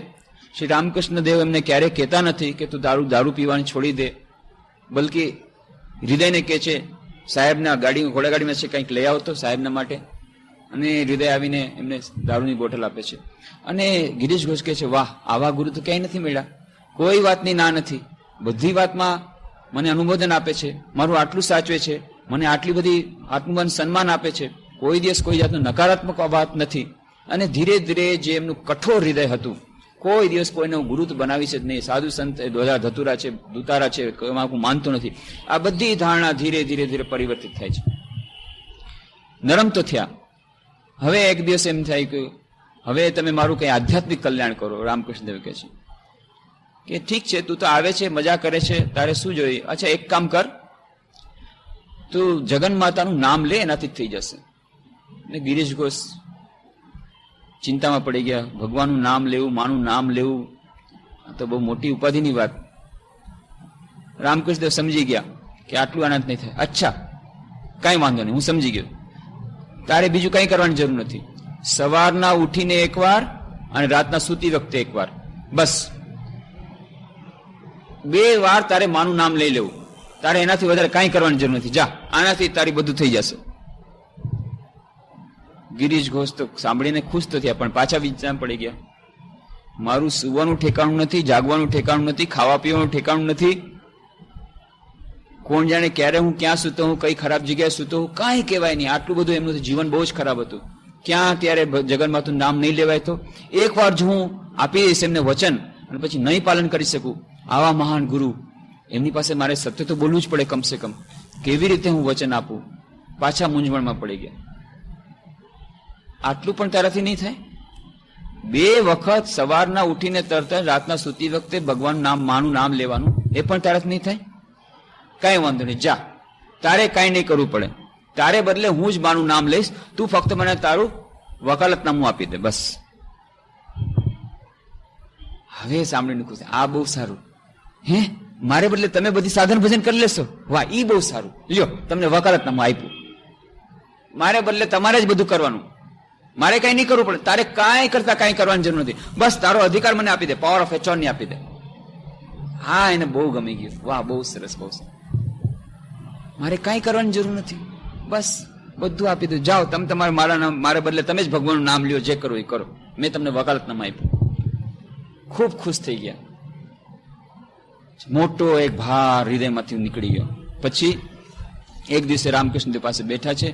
શ્રી રામકૃષ્ણ દેવ એમને ક્યારેય કહેતા નથી કે તું દારૂ પીવાની છોડી દે, બલકે હૃદયને કહે છે, સાહેબના ઘોડાગાડીમાં છે, કંઈક લઈ આવતો સાહેબના માટે. અને હૃદય આવીને એમને દારૂની બોટલ આપે છે. અને ગિરીશ ઘોષ કહે છે, વાહ, આવા ગુરુ તો ક્યાંય નથી મળ્યા. કોઈ વાતની ના નથી, બધી વાતમાં મને અનુમોદન આપે છે, મારું આટલું સાચવે છે, મને આટલી બધી આત્મબન સન્માન આપે છે, કોઈ દિવસ કોઈ જાતનો નકારાત્મક વાત નથી. અને ધીરે ધીરે જે એમનું કઠોર હૃદય હતું, કોઈ દિવસ કોઈને ગુરુ તો બનાવી છે જ નહીં, સાધુ સંત ધતુરા છે, દુતારા છે, એમાં હું માનતો નથી. આ બધી ધારણા ધીરે ધીરે ધીરે પરિવર્તિત થાય છે. નરમ તો થયા. હવે એક દિવસ એમ થાય કે હવે તમે મારું કઈ આધ્યાત્મિક કલ્યાણ કરો. રામકૃષ્ણ દેવ કહે છે કે ઠીક છે, તું તો આવે છે, મજા કરે છે, તારે શું જોઈએ? અચ્છા, એક કામ કર, તું જગન માતાનું નામ લે, એનાથી જ થઈ જશે. ગિરીશ ઘોષ ચિંતામાં પડી ગયા. ભગવાનનું નામ લેવું, માનું નામ લેવું, તો બહુ મોટી ઉપાધિની વાત. રામકૃષ્ણ દેવ સમજી ગયા કે આટલું આનંદ નહીં થાય. અચ્છા, કઈ વાંધો નહીં, હું સમજી ગયો. તારે બીજું કઈ કરવાની જરૂર નથી. સવારના ઉઠીને એકવાર અને રાતના સૂતી વખતે એકવાર, બસ 2 વાર તારે માનું નામ લઈ લેવું. તારે એનાથી વધારે કઈ કરવાની જરૂર નથી. જા, આનાથી તારી બધું થઈ જશે. ગિરીશ ઘોષ તો સાંભળીને ખુશ તો થયા, પણ પાછા વિચાર પડી ગયા, મારું સુવાનું ઠેકાણું નથી, જાગવાનું ઠેકાણું નથી, ખાવા પીવાનું ઠેકાણું નથી. કોણ જાણે ક્યારે હું ક્યાં સૂતો હું, કઈ ખરાબ જગ્યાએ સૂતો હું, કાંઈ કહેવાય નહીં. આટલું બધું એમનું જીવન બહુ જ ખરાબ હતું. ક્યાં ત્યારે જગન્માતું નામ નહીં લેવાય તો એકવાર જો હું આપી દઈશ એમને વચન, અને પછી નહીં પાલન કરી શકું, આવા મહાન ગુરુ, એમની પાસે મારે સત્ય તો બોલવું જ પડે કમસે કમ. કેવી રીતે હું વચન આપું? પાછા મૂંઝવણમાં પડી ગયા. આટલું પણ તારાથી નહીં થાય? 2 વખત સવારના ઉઠીને તરત રાતના સૂતી વખતે ભગવાન નામ, માનું નામ લેવાનું, એ પણ તારાથી નહીં થાય? કઈ વાંધો નહીં, જા, તારે કઈ નહીં કરવું પડે. તારે બદલે હું જ માનું નામ લઈશ, તું ફક્ત મને તારું વકાલતનામું આપી દે, બસ. હવે સાંભળીને ખુશ, આ બહુ સારું. હે, મારે બદલે તમે બધી સાધન ભજન કરી લેશો? વાહ, ઈ બહુ સારું. લ્યો, તમને વકાલતનામું આપ્યું. મારે બદલે તમારે જ બધું કરવાનું. મારે કઈ નહીં કરવું પડે, તારે કાંઈ કરતા કાંઈ કરવાની જરૂર નથી, બસ તારો અધિકાર મને આપી દે, પાવર ઓફ એચોર્ની આપી દે. હા, એને બહુ ગમી ગયું, વાહ બહુ સરસ બહુ સરસ, મારે કાંઈ કરવાની જરૂર નથી, બસ બધું આપી દઉં, જાઓ તમે તમારે મારા બદલે તમે જ ભગવાનનું નામ લ્યો, જે કરો એ કરો, મેં તમને વકાલતનામું આપ્યું. ખૂબ ખુશ થઈ ગયા, મોટો એક ભાર હૃદયમાંથી નીકળી ગયો. પછી એક દિવસે રામકૃષ્ણદેવ પાસે બેઠા છે,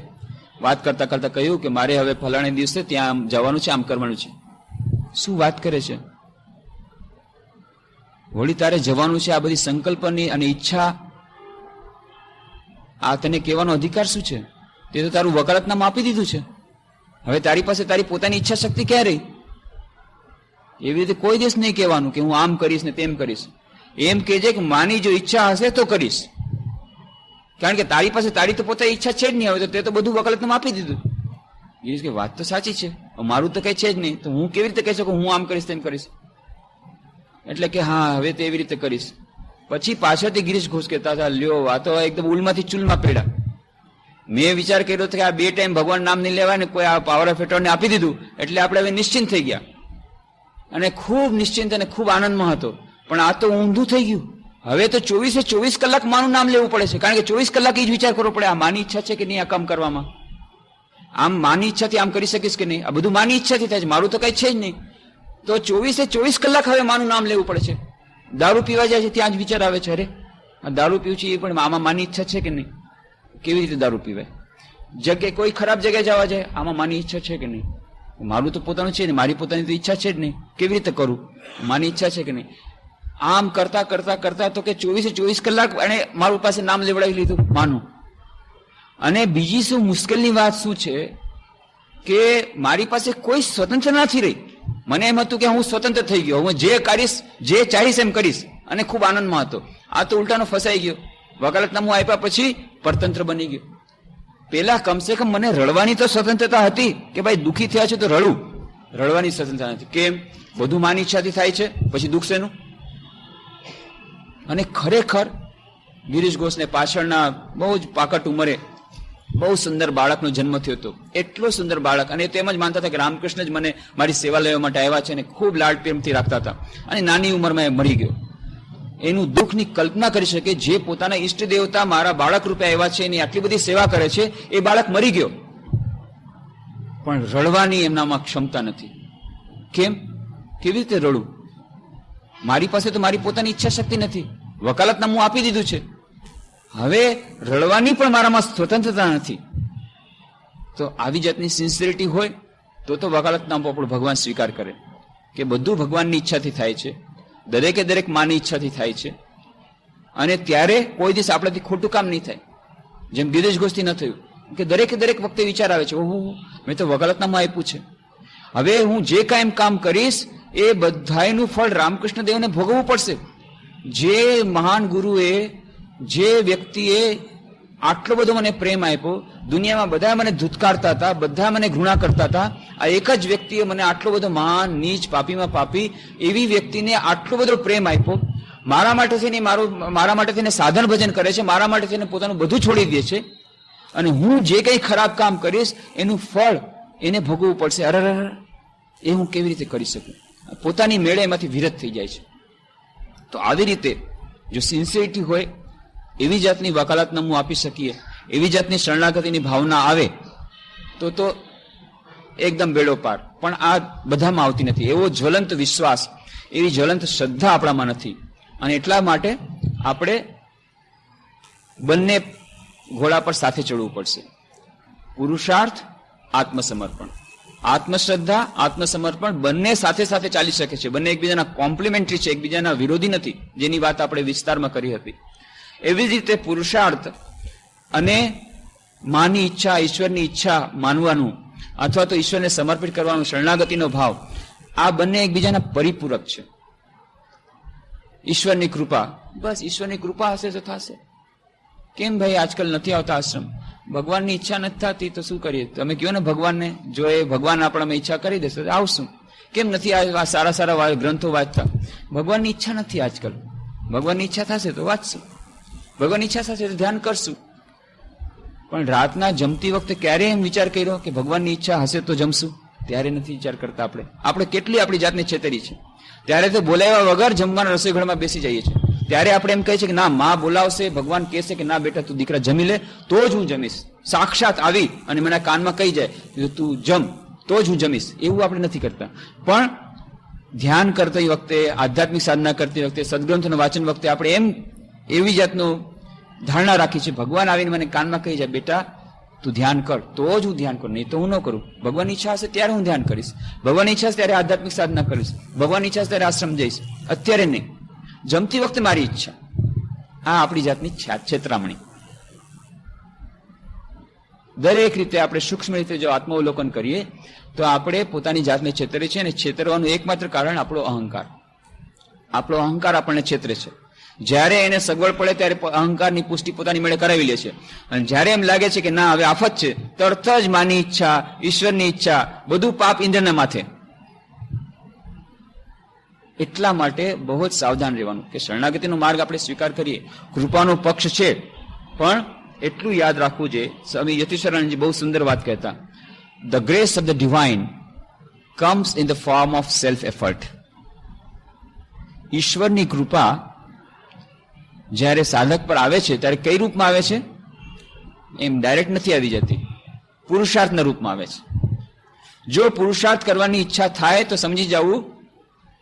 વાત કરતા કરતા કહ્યું કે મારે હવે ફલાણે દિવસે ત્યાં જવાનું છે, આમ કરવાનું છે. શું વાત કરે છે? વળી તારે જવાનું છે, આ બધી સંકલ્પની અને ઈચ્છા, આ તને કહેવાનો અધિકાર શું છે? તે તો તારું વકાલતનામું આપી દીધું છે, હવે તારી પાસે તારી પોતાની ઈચ્છા શક્તિ ક્યાં રહી? એવી રીતે કોઈ દિવસ નહીં કહેવાનું કે હું આમ કરીશ ને તેમ કરીશ. એમ કહેજે કે માની જો ઈચ્છા હશે તો કરીશ, કારણ કે તારી પાસે તારી તો પોતાની ઈચ્છા છે જ નહીં, હવે તો તે તો બધું વકાલતનામું આપી દીધું. ગિરીશ કે વાત તો સાચી છે, મારું તો કઈ છે જ નહીં, તો હું કેવી રીતે કહી શકું હું આમ કરીશ તેમ કરીશ? એટલે કે હા હવે તે એવી રીતે કરીશ. પછી પાછળથી ગિરીશ ઘોષ કહેતા હતા, લ્યો આ તો એકદમ ઉલમાંથી ચૂલમાં પેડા. મેં વિચાર કર્યો હતો કે આ 2 ટાઈમ ભગવાન નામ નહીં લેવાય ને કોઈ આ પાવર ઓફ એટર્ની આપી દીધું એટલે આપણે હવે નિશ્ચિંત થઈ ગયા, અને ખૂબ નિશ્ચિંત અને ખૂબ આનંદમાં હતો. પણ આ તો ઊંધું થઈ ગયું, હવે તો 24 કલાક માનું નામ લેવું પડે છે, કારણ કે 24 કલાક એ જ વિચાર કરવો પડે, આ માની ઈચ્છા છે કે નહીં આ કામ કરવામાં, આમ માની ઈચ્છાથી આમ કરી શકીશ કે નહીં, આ બધું માની ઈચ્છાથી થાય છે, મારું તો કઈ છે જ નહીં. તો 24 કલાક હવે માનું નામ લેવું પડે છે. દારૂ પીવા જાય છે ત્યાં જ વિચાર આવે છે, અરે આ દારૂ પીવું છે એ પણ આમાં માની ઈચ્છા છે કે નહીં, કેવી રીતે દારૂ પીવાય? જગ્યાએ કોઈ ખરાબ જગ્યાએ જવા જાય, આમાં માની ઈચ્છા છે કે નહીં? મારું તો પોતાનું છે ને, મારી પોતાની તો ઈચ્છા છે જ નહીં, કેવી રીતે કરું? માની ઈચ્છા છે કે નહીં? આમ કરતા કરતા કરતા તો કે 24 કલાક અને મારું પાસે નામ લેવડાવી લીધું માનું. અને બીજી શું મુશ્કેલની વાત શું છે કે મારી પાસે કોઈ સ્વતંત્ર નથી રહી. મને એમ હતું કે હું સ્વતંત્ર થઈ ગયો, હું જે કરીશ જે ચાહીશ એમ કરીશ, અને ખૂબ આનંદમાં હતો. આ તો ઉલટાનો ફસાઈ ગયો, વકાલતનામું આપ્યા પછી પરતંત્ર બની ગયો. પેલા કમસે કમ મને રડવાની તો સ્વતંત્રતા હતી કે ભાઈ દુઃખી થયા છે તો રડું, રડવાની સ્વતંત્રતા નથી. કેમ? બધું માની ઈચ્છાથી થાય છે, પછી દુઃખ શેનું? અને ખરેખર ગિરીશ ઘોષને પાછળના બહુ જ પાકટ ઉંમરે બહુ સુંદર બાળકનો જન્મ થયો હતો, એટલો સુંદર બાળક. અને તેમ જ માનતા હતા કે રામકૃષ્ણ જ મને મારી સેવા લેવા માટે આવ્યા છે, અને ખૂબ લાડ પ્રેમથી રાખતા હતા. અને નાની ઉંમરમાં એ મરી ગયો. એનું દુઃખની કલ્પના કરી શકે, જે પોતાના ઈષ્ટ દેવતા મારા બાળક રૂપે આવ્યા છે એની આટલી બધી સેવા કરે છે, એ બાળક મરી ગયો. પણ રડવાની એમનામાં ક્ષમતા નથી. કેમ? કેવી રીતે રડું? મારી પાસે તો મારી પોતાની ઈચ્છા શક્તિ નથી, વકાલતનામું આપી દીધું છે, હવે રડવાની પણ મારામાં સ્વતંત્રતા નથી. તો આવી જાતની સિન્સિયરિટી હોય તો વકાલતનામું આપણું ભગવાન સ્વીકાર કરે કે બધું ભગવાનની ઈચ્છાથી થાય છે, દરેકે દરેક માની ઈચ્છાથી થાય છે, અને ત્યારે કોઈ દિવસ આપણાથી ખોટું કામ નહીં થાય. જેમ ગિરીશ ઘોષથી ન થયું કે દરેકે દરેક વખતે વિચાર આવે છે, ઓહો મેં તો વકાલતનામું આપ્યું છે, હવે હું જે કાંઈ કામ કરીશ એ બધાયનું ફળ રામકૃષ્ણ દેવને ભોગવવું પડશે. જે મહાન ગુરુએ, જે વ્યક્તિએ આટલો બધો મને પ્રેમ આપ્યો, દુનિયામાં બધા મને ધુતકારતા હતા, બધા મને ઘૃણા કરતા હતા, આ એક જ વ્યક્તિએ મને આટલો બધો મહાન નીચ પાપીમાં પાપી એવી વ્યક્તિને આટલો બધો પ્રેમ આપ્યો, મારા માટે થઈને મારા માટે થઈને સાધન ભજન કરે છે, મારા માટે થઈને પોતાનું બધું છોડી દે છે, અને હું જે કંઈ ખરાબ કામ કરીશ એનું ફળ એને ભોગવવું પડશે. અરે એ હું કેવી રીતે કરી શકું? પોતાની મેળે એમાંથી વિરત થઈ જાય છે. તો આવી રીતે જો સિન્સિયરિટી હોય, એવી જાતની વકાલતનામું આપી શકીએ, એવી જાતની શરણાગતિની ભાવના આવે તો એકદમ બેડો પાર. પણ આ બધામાં આવતી નથી. એવો જ્વલંત વિશ્વાસ, એવી જ્વલંત શ્રદ્ધા આપણામાં નથી, અને એટલા માટે આપણે બંને ઘોડા પર સાથે ચડવું પડશે. પુરુષાર્થ, આત્મસમર્પણ. આત્મશ્રદ્ધા, આત્મસમર્પણ બંને સાથે સાથે ચાલી શકે છે. બંને એકબીજાના કોમ્પ્લિમેન્ટરી છે, એકબીજાના વિરોધી નથી, જેની વાત આપણે વિસ્તારમાં કરી હતી. એવી જ રીતે પુરુષાર્થ અને માની ઈચ્છા, ઈશ્વરની ઈચ્છા માનવાનું અથવા તો ઈશ્વરને સમર્પિત કરવાનો શરણાગતિનો ભાવ, આ બંને એકબીજાના પરિપૂરક છે. ઈશ્વરની કૃપા, બસ ઈશ્વરની કૃપા હશે તો થશે. કેમ ભાઈ આજકાલ નથી આવતા આશ્રમ? ભગવાનની ઈચ્છા નથી થતી તો શું કરીએ? તમે કહો ને ભગવાનને, જો એ ભગવાન આપણામાં ઈચ્છા કરી દેશે તો આવશું. કેમ નથી આ સારા સારા ગ્રંથો વાંચતા? ભગવાનની ઈચ્છા નથી આજકાલ. ભગવાનની ઈચ્છા થશે તો વાંચશું, ભગવાનની ઈચ્છા થશે તો ધ્યાન કરશું. પણ રાતના જમતી વખતે ક્યારે એમ વિચાર કર્યો કે ભગવાનની ઈચ્છા હશે તો જમશું? ત્યારે નથી વિચાર કરતા. આપણે કેટલી આપણી જાતને છેતરી છે. ત્યારે તો બોલાવ્યા વગર જમવાના રસોઈ ઘરમાં બેસી જઈએ છીએ. ત્યારે આપણે એમ કહીએ છીએ કે ના, માં બોલાવશે, ભગવાન કહેશે કે ના બેટા તું દીકરા જમી લે તો જ હું જમીશ. સાક્ષાત આવી અને મને કાનમાં કહી જાય કે તું જમ તો જ હું જમીશ. એવું આપણે નથી કરતા. પણ ધ્યાન કરતી વખતે, આધ્યાત્મિક સાધના કરતી વખતે, સદગ્રંથોનું વાંચન વખતે આપણે એવી જાતનું ધારણા રાખી છે, ભગવાન આવીને મને કાનમાં કહી જાય બેટા તું ધ્યાન કર તો જ હું ધ્યાન કરું, નહીં તો હું ન કરું. ભગવાનની ઈચ્છા હશે ત્યારે હું ધ્યાન કરીશ, ભગવાનની ઈચ્છા હશે ત્યારે આધ્યાત્મિક સાધના કરીશ, ભગવાનની ઈચ્છા હશે ત્યારે આશ્રમ જઈશ, અત્યારે નહીં. જમતી વખતે મારી ઈચ્છા. આ આપણી જાતની છેતરામણી. દરેક રીતે આપણે સૂક્ષ્મ રીતે જો આત્માવલોકન કરીએ તો આપણે પોતાની જાતને છેતરે છે. અને છેતરવાનું એકમાત્ર કારણ આપણો અહંકાર. આપણો અહંકાર આપણને છેતરે છે. જ્યારે એને સગવડ પડે ત્યારે અહંકારની પુષ્ટિ પોતાની મેળે કરાવી લે છે. અને જ્યારે એમ લાગે છે કે ના હવે આફત છે, તરત જ માની ઈચ્છા, ઈશ્વરની ઈચ્છા, બધું પાપ ઇન્દ્રના માથે. એટલા માટે બહુ જ સાવધાન રહેવાનું કે શરણાગતિનો માર્ગ આપણે સ્વીકાર કરીએ, કૃપાનો પક્ષ છે, પણ એટલું યાદ રાખવું છે. સ્વામી યતિશ્વરાનંદજી બહુ સુંદર વાત કહેતા, the grace of the divine comes in the form of self effort. ઈશ્વરની કૃપા જ્યારે સાધક પર આવે છે ત્યારે કઈ રૂપમાં આવે છે? એમ ડાયરેક્ટ નથી આવી જતી, પુરુષાર્થના રૂપમાં આવે છે. જો પુરુષાર્થ કરવાની ઈચ્છા થાય તો સમજી જવું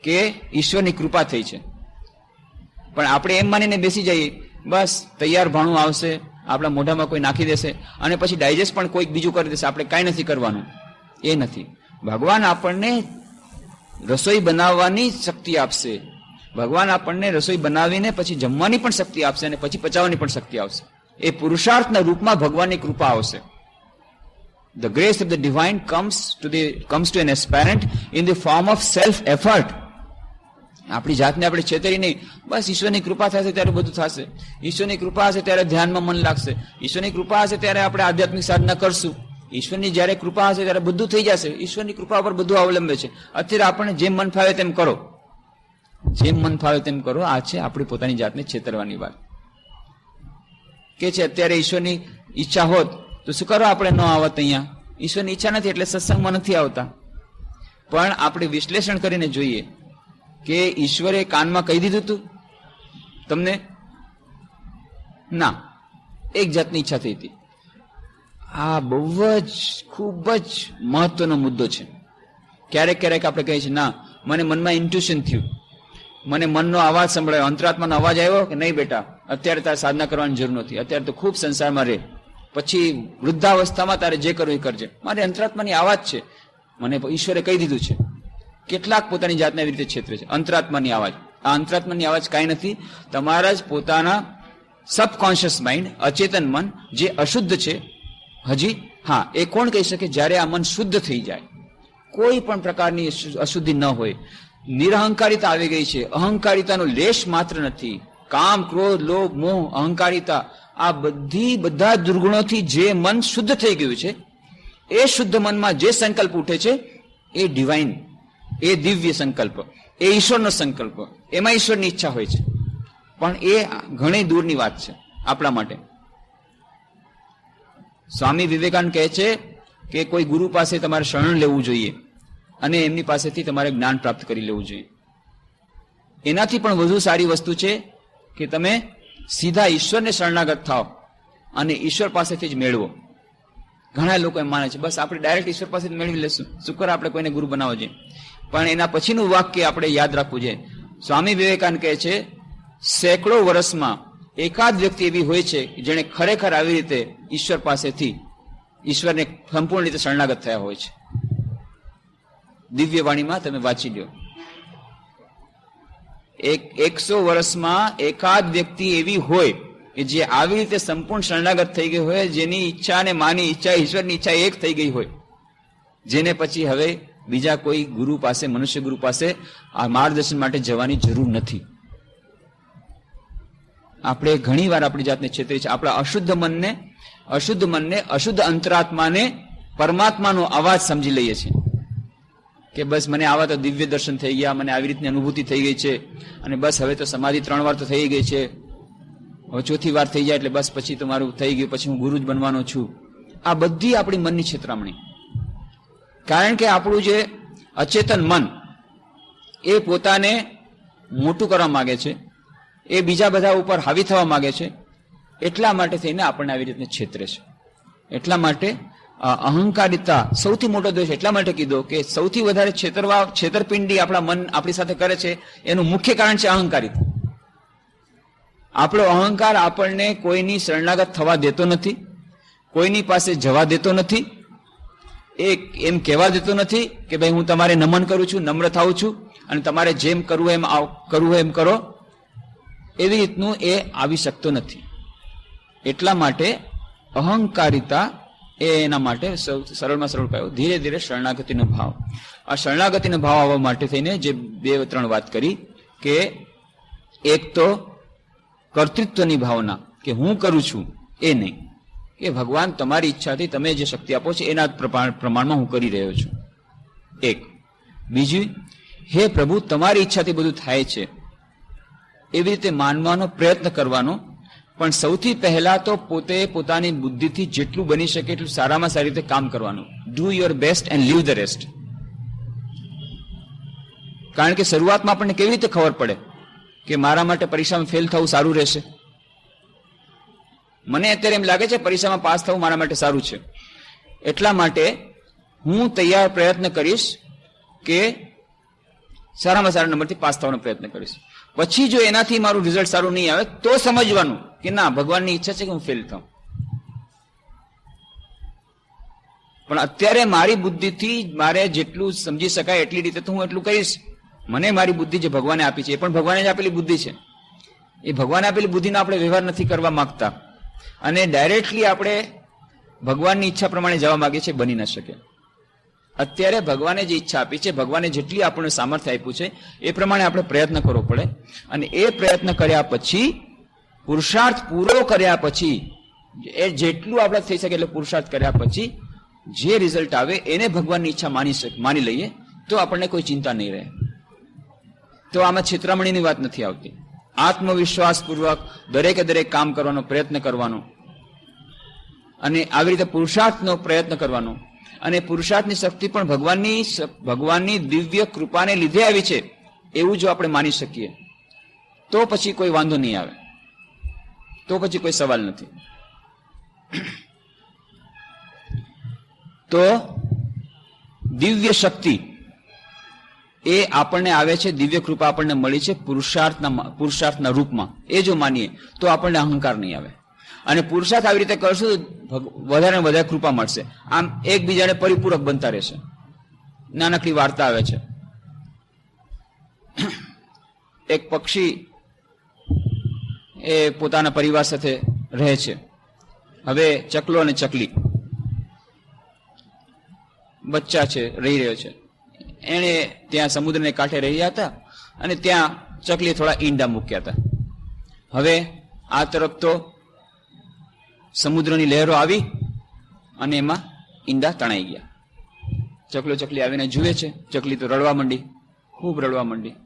કે ઈશ્વરની કૃપા થઈ છે. પણ આપણે એમ માનીને બેસી જઈએ બસ તૈયાર ભાણું આવશે, આપણા મોઢામાં કોઈ નાખી દેશે અને પછી ડાયજેસ્ટ પણ કોઈક બીજું કરી દેશે, આપણે કાંઈ નથી કરવાનું. એ નથી. ભગવાન આપણને રસોઈ બનાવવાની શક્તિ આપશે, ભગવાન આપણને રસોઈ બનાવીને પછી જમવાની પણ શક્તિ આપશે અને પછી પચાવવાની પણ શક્તિ આપશે. એ પુરુષાર્થના રૂપમાં ભગવાનની કૃપા આવશે. The grace of the divine comes to an aspirant in the form of self effort. આપણી જાતને આપણે છેતરી નહીં, બસ ઈશ્વરની કૃપા થશે ત્યારે બધું થશે, ઈશ્વરની કૃપા હશે ત્યારે ધ્યાનમાં મન લાગશે, ઈશ્વરની કૃપા હશે ત્યારે આપણે આધ્યાત્મિક સાધના કરશું, ઈશ્વરની જ્યારે કૃપા હશે ત્યારે બધું થઈ જશે. ઈશ્વરની કૃપા પર બધું અવલંબે છે. અત્યારે આપણને જેમ મન ફાવે તેમ કરો, જેમ મન ફાવે તેમ કરો. આ છે આપણી પોતાની જાતને છેતરવાની વાત. કે છે અત્યારે ઈશ્વરની ઈચ્છા હોત તો શું કરો આપણે ન આવત અહીંયા? ઈશ્વરની ઈચ્છા નથી એટલે સત્સંગમાં નથી આવતા. પણ આપણે વિશ્લેષણ કરીને જોઈએ કે ઈશ્વરે કાનમાં કહી દીધું હતું તમને? ના, એક જાતની ઈચ્છા થઈ હતી. આ બહુ જ ખૂબ જ મહત્વનો મુદ્દો છે. ક્યારેક ક્યારેક આપણે કહીએ છીએ ના મને મનમાં ઇન્ટ્યુશન થયું, મને મનનો અવાજ સંભળાયો, અંતરાત્માનો અવાજ આવ્યો કે નહીં બેટા અત્યારે તારે સાધના કરવાની જરૂર નથી, અત્યારે તો ખૂબ સંસારમાં રહે, પછી વૃદ્ધાવસ્થામાં તારે જે કરવું એ કરજે. મારી અંતરાત્માની અવાજ છે, મને ઈશ્વરે કહી દીધું છે. કેટલાક પોતાની જાતને એવી રીતે છેતરે છે. અંતરાત્માની અવાજ. આ અંતરાત્માની અવાજ કાંઈ નથી, તમારા જ પોતાના સબકોન્શિયસ માઇન્ડ, અચેતન મન જે અશુદ્ધ છે હજી. હા, એ કોણ કહી શકે? જ્યારે આ મન શુદ્ધ થઈ જાય, કોઈ પણ પ્રકારની અશુદ્ધિ ન હોય, નિરહંકારિતા આવી ગઈ છે, અહંકારિતાનો લેશ માત્ર નથી, કામ, ક્રોધ, લોભ, મોહ, અહંકારિતા, આ બધા દુર્ગુણોથી જે મન શુદ્ધ થઈ ગયું છે, એ શુદ્ધ મનમાં જે સંકલ્પ ઉઠે છે એ ડિવાઇન, એ દિવ્ય સંકલ્પ, એ ઈશ્વરનો સંકલ્પ, એમાં ઈશ્વરની ઈચ્છા હોય છે. પણ એ ઘણી દૂરની વાત છે આપણા માટે. સ્વામી વિવેકાનંદ કહે છે કે કોઈ ગુરુ પાસે તમારે શરણ લેવું જોઈએ અને એમની પાસેથી તમારે જ્ઞાન પ્રાપ્ત કરી લેવું જોઈએ. એનાથી પણ વધુ સારી વસ્તુ છે કે તમે સીધા ઈશ્વરને શરણાગત થાઓ અને ઈશ્વર પાસેથી જ મેળવો. ઘણા લોકો એમ માને છે બસ આપણે ડાયરેક્ટ ઈશ્વર પાસેથી મેળવી લેશું, શુક્ર આપણે કોઈને ગુરુ બનાવવો જોઈએ. પણ એના પછીનું વાક્ય આપણે યાદ રાખવું જોઈએ. સ્વામી વિવેકાનંદ કહે છે સેંકડો વર્ષમાં એકાદ વ્યક્તિ એવી હોય છે જેણે ખરેખર આવી રીતે ઈશ્વર પાસેથી ઈશ્વરને સંપૂર્ણ રીતે શરણાગત થયા હોય છે. દિવ્ય વાણીમાં તમે વાંચી લો. 100 વર્ષમાં એકાદ વ્યક્તિ એવી હોય કે જે આવી રીતે સંપૂર્ણ શરણાગત થઈ ગઈ હોય, જેની ઈચ્છા અને માની ઈચ્છા, ઈશ્વરની ઈચ્છા એક થઈ ગઈ હોય, જેને પછી હવે બીજા કોઈ ગુરુ પાસે, મનુષ્ય ગુરુ પાસે આ માર્ગદર્શન માટે જવાની જરૂર નથી. આપણે ઘણી વાર આપણી જાતને છેતરી છે. આપણા અશુદ્ધ મનને, અશુદ્ધ અંતરાત્માને પરમાત્માનો અવાજ સમજી લઈએ છીએ કે બસ મને આવા તો દિવ્ય દર્શન થઈ ગયા, મને આવી રીતની અનુભૂતિ થઈ ગઈ છે અને બસ હવે તો સમાધિ 3 વાર તો થઈ ગઈ છે, હવે 4થી વાર થઈ જાય એટલે બસ પછી તો મારું થઈ ગયું, પછી હું ગુરુ જ બનવાનો છું. આ બધી આપણી મનની છેતરામણી. કારણ કે આપણું જે અચેતન મન એ પોતાને મોટું કરવા માંગે છે, એ બીજા બધા ઉપર હાવી થવા માંગે છે, એટલા માટે થઈને આપણને આવી રીતે છેતરે છે. એટલા માટે અહંકારિતા સૌથી મોટો દોષ એટલા માટે કીધો કે સૌથી વધારે છેતરપિંડી આપણા મન આપણી સાથે કરે છે એનું મુખ્ય કારણ છે અહંકારિતા. આપણો અહંકાર આપણને કોઈની શરણાગત થવા દેતો નથી, કોઈની પાસે જવા દેતો નથી, એ એમ કહેવા દેતો નથી કે ભાઈ હું તમારે નમન કરું છું, નમ્ર થાઉં છું અને તમારે જેમ કરવું એમ કરો, એવી રીતનું એ આવી શકતો નથી. એટલા માટે અહંકારિતા એ એના માટે સરળમાં સરળ પાયો ધીરે ધીરે શરણાગતિનો ભાવ. આ શરણાગતિનો ભાવ આવવા માટે થઈને જે 2-3 વાત કરી કે એક તો કર્તૃત્વની ભાવના કે હું કરું છું એ નહીં, કે ભગવાન તમારી ઈચ્છાથી તમે જે શક્તિ આપો છો એના પ્રમાણમાં હું કરી રહ્યો છું. એક. બીજું, હે પ્રભુ તમારી ઈચ્છાથી બધું થાય છે એવી રીતે માનવાનો પ્રયત્ન કરવાનો, પણ સૌથી પહેલા તો પોતે પોતાની બુદ્ધિથી જેટલું બની શકે એટલું સારામાં સારી રીતે કામ કરવાનું. Do your best and leave the rest. કારણ કે શરૂઆતમાં આપણને કેવી રીતે ખબર પડે કે મારા માટે પરીક્ષામાં ફેલ થવું સારું રહેશે? મને અત્યારે એમ લાગે છે પરીક્ષામાં પાસ થવું મારા માટે સારું છે, એટલા માટે હું તૈયાર પ્રયત્ન કરીશ કે સારામાં સારા નંબરથી પાસ થવાનો પ્રયત્ન કરીશ. પછી જો એનાથી મારું રિઝલ્ટ સારું નહીં આવે તો સમજવાનું કે ના, ભગવાનની ઈચ્છા છે કે હું ફેલ થાઉં. પણ અત્યારે મારી બુદ્ધિથી મારે જેટલું સમજી શકાય એટલી રીતે તો હું એટલું કરીશ. મને મારી બુદ્ધિ જે ભગવાને આપી છે એ પણ ભગવાને જ આપેલી બુદ્ધિ છે. એ ભગવાને આપેલી બુદ્ધિનો આપણે વ્યવહાર નથી કરવા માંગતા અને ડાયરેક્ટલી આપણે ભગવાનની ઈચ્છા પ્રમાણે જવા માંગીએ છીએ, બની ન શકે. અત્યારે ભગવાને જે ઈચ્છા આપી છે, ભગવાને જેટલી આપણને સામર્થ્ય આપ્યું છે એ પ્રમાણે આપણે પ્રયત્ન કરવો પડે. અને એ પ્રયત્ન કર્યા પછી, પુરુષાર્થ પૂરો કર્યા પછી, એ જેટલું આપણે થઈ શકે એટલે પુરુષાર્થ કર્યા પછી જે રિઝલ્ટ આવે એને ભગવાનની ઈચ્છા માની લઈએ તો આપણને કોઈ ચિંતા નહીં રહે. તો આમાં છેતરામણીની વાત નથી આવતી. આત્મવિશ્વાસપૂર્વક દરેકે દરેક કામ કરવાનો પ્રયત્ન કરવાનો અને આવી રીતે પુરુષાર્થનો પ્રયત્ન કરવાનો. અને પુરુષાર્થની શક્તિ પણ ભગવાનની દિવ્ય કૃપાને લીધે આવી છે એવું જો આપણે માની શકીએ તો પછી કોઈ વાંધો નહીં આવે, તો પછી કોઈ સવાલ નથી. તો દિવ્ય શક્તિ એ આપણને આવે છે, દિવ્ય કૃપા આપણને મળી છે પુરુષાર્થના રૂપમાં. એ જો માનીએ તો આપણને અહંકાર નહીં આવે. અને પુરુષાર્થ આવી રીતે કરશું વધારે ને વધારે કૃપા મળશે. આમ એકબીજાને પરિપૂરક બનતા રહેશે. નાનકડી વાર્તા આવે છે. એક પક્ષી એ પોતાના પરિવાર સાથે રહે છે. હવે ચકલો અને ચકલી બચ્ચા છે, રહી રહ્યો છે. એને ત્યાં સમુદ્રને કાંઠે રહ્યા હતા અને ત્યાં ચકલીએ થોડા ઈંડા મૂક્યા હતા. હવે આ તરફ તો સમુદ્રની લહેરો આવી અને એમાં ઈંડા તણાઈ ગયા. ચકલી આવીને જુએ છે, ચકલી તો રડવા માંડી, ખૂબ રડવા માંડી.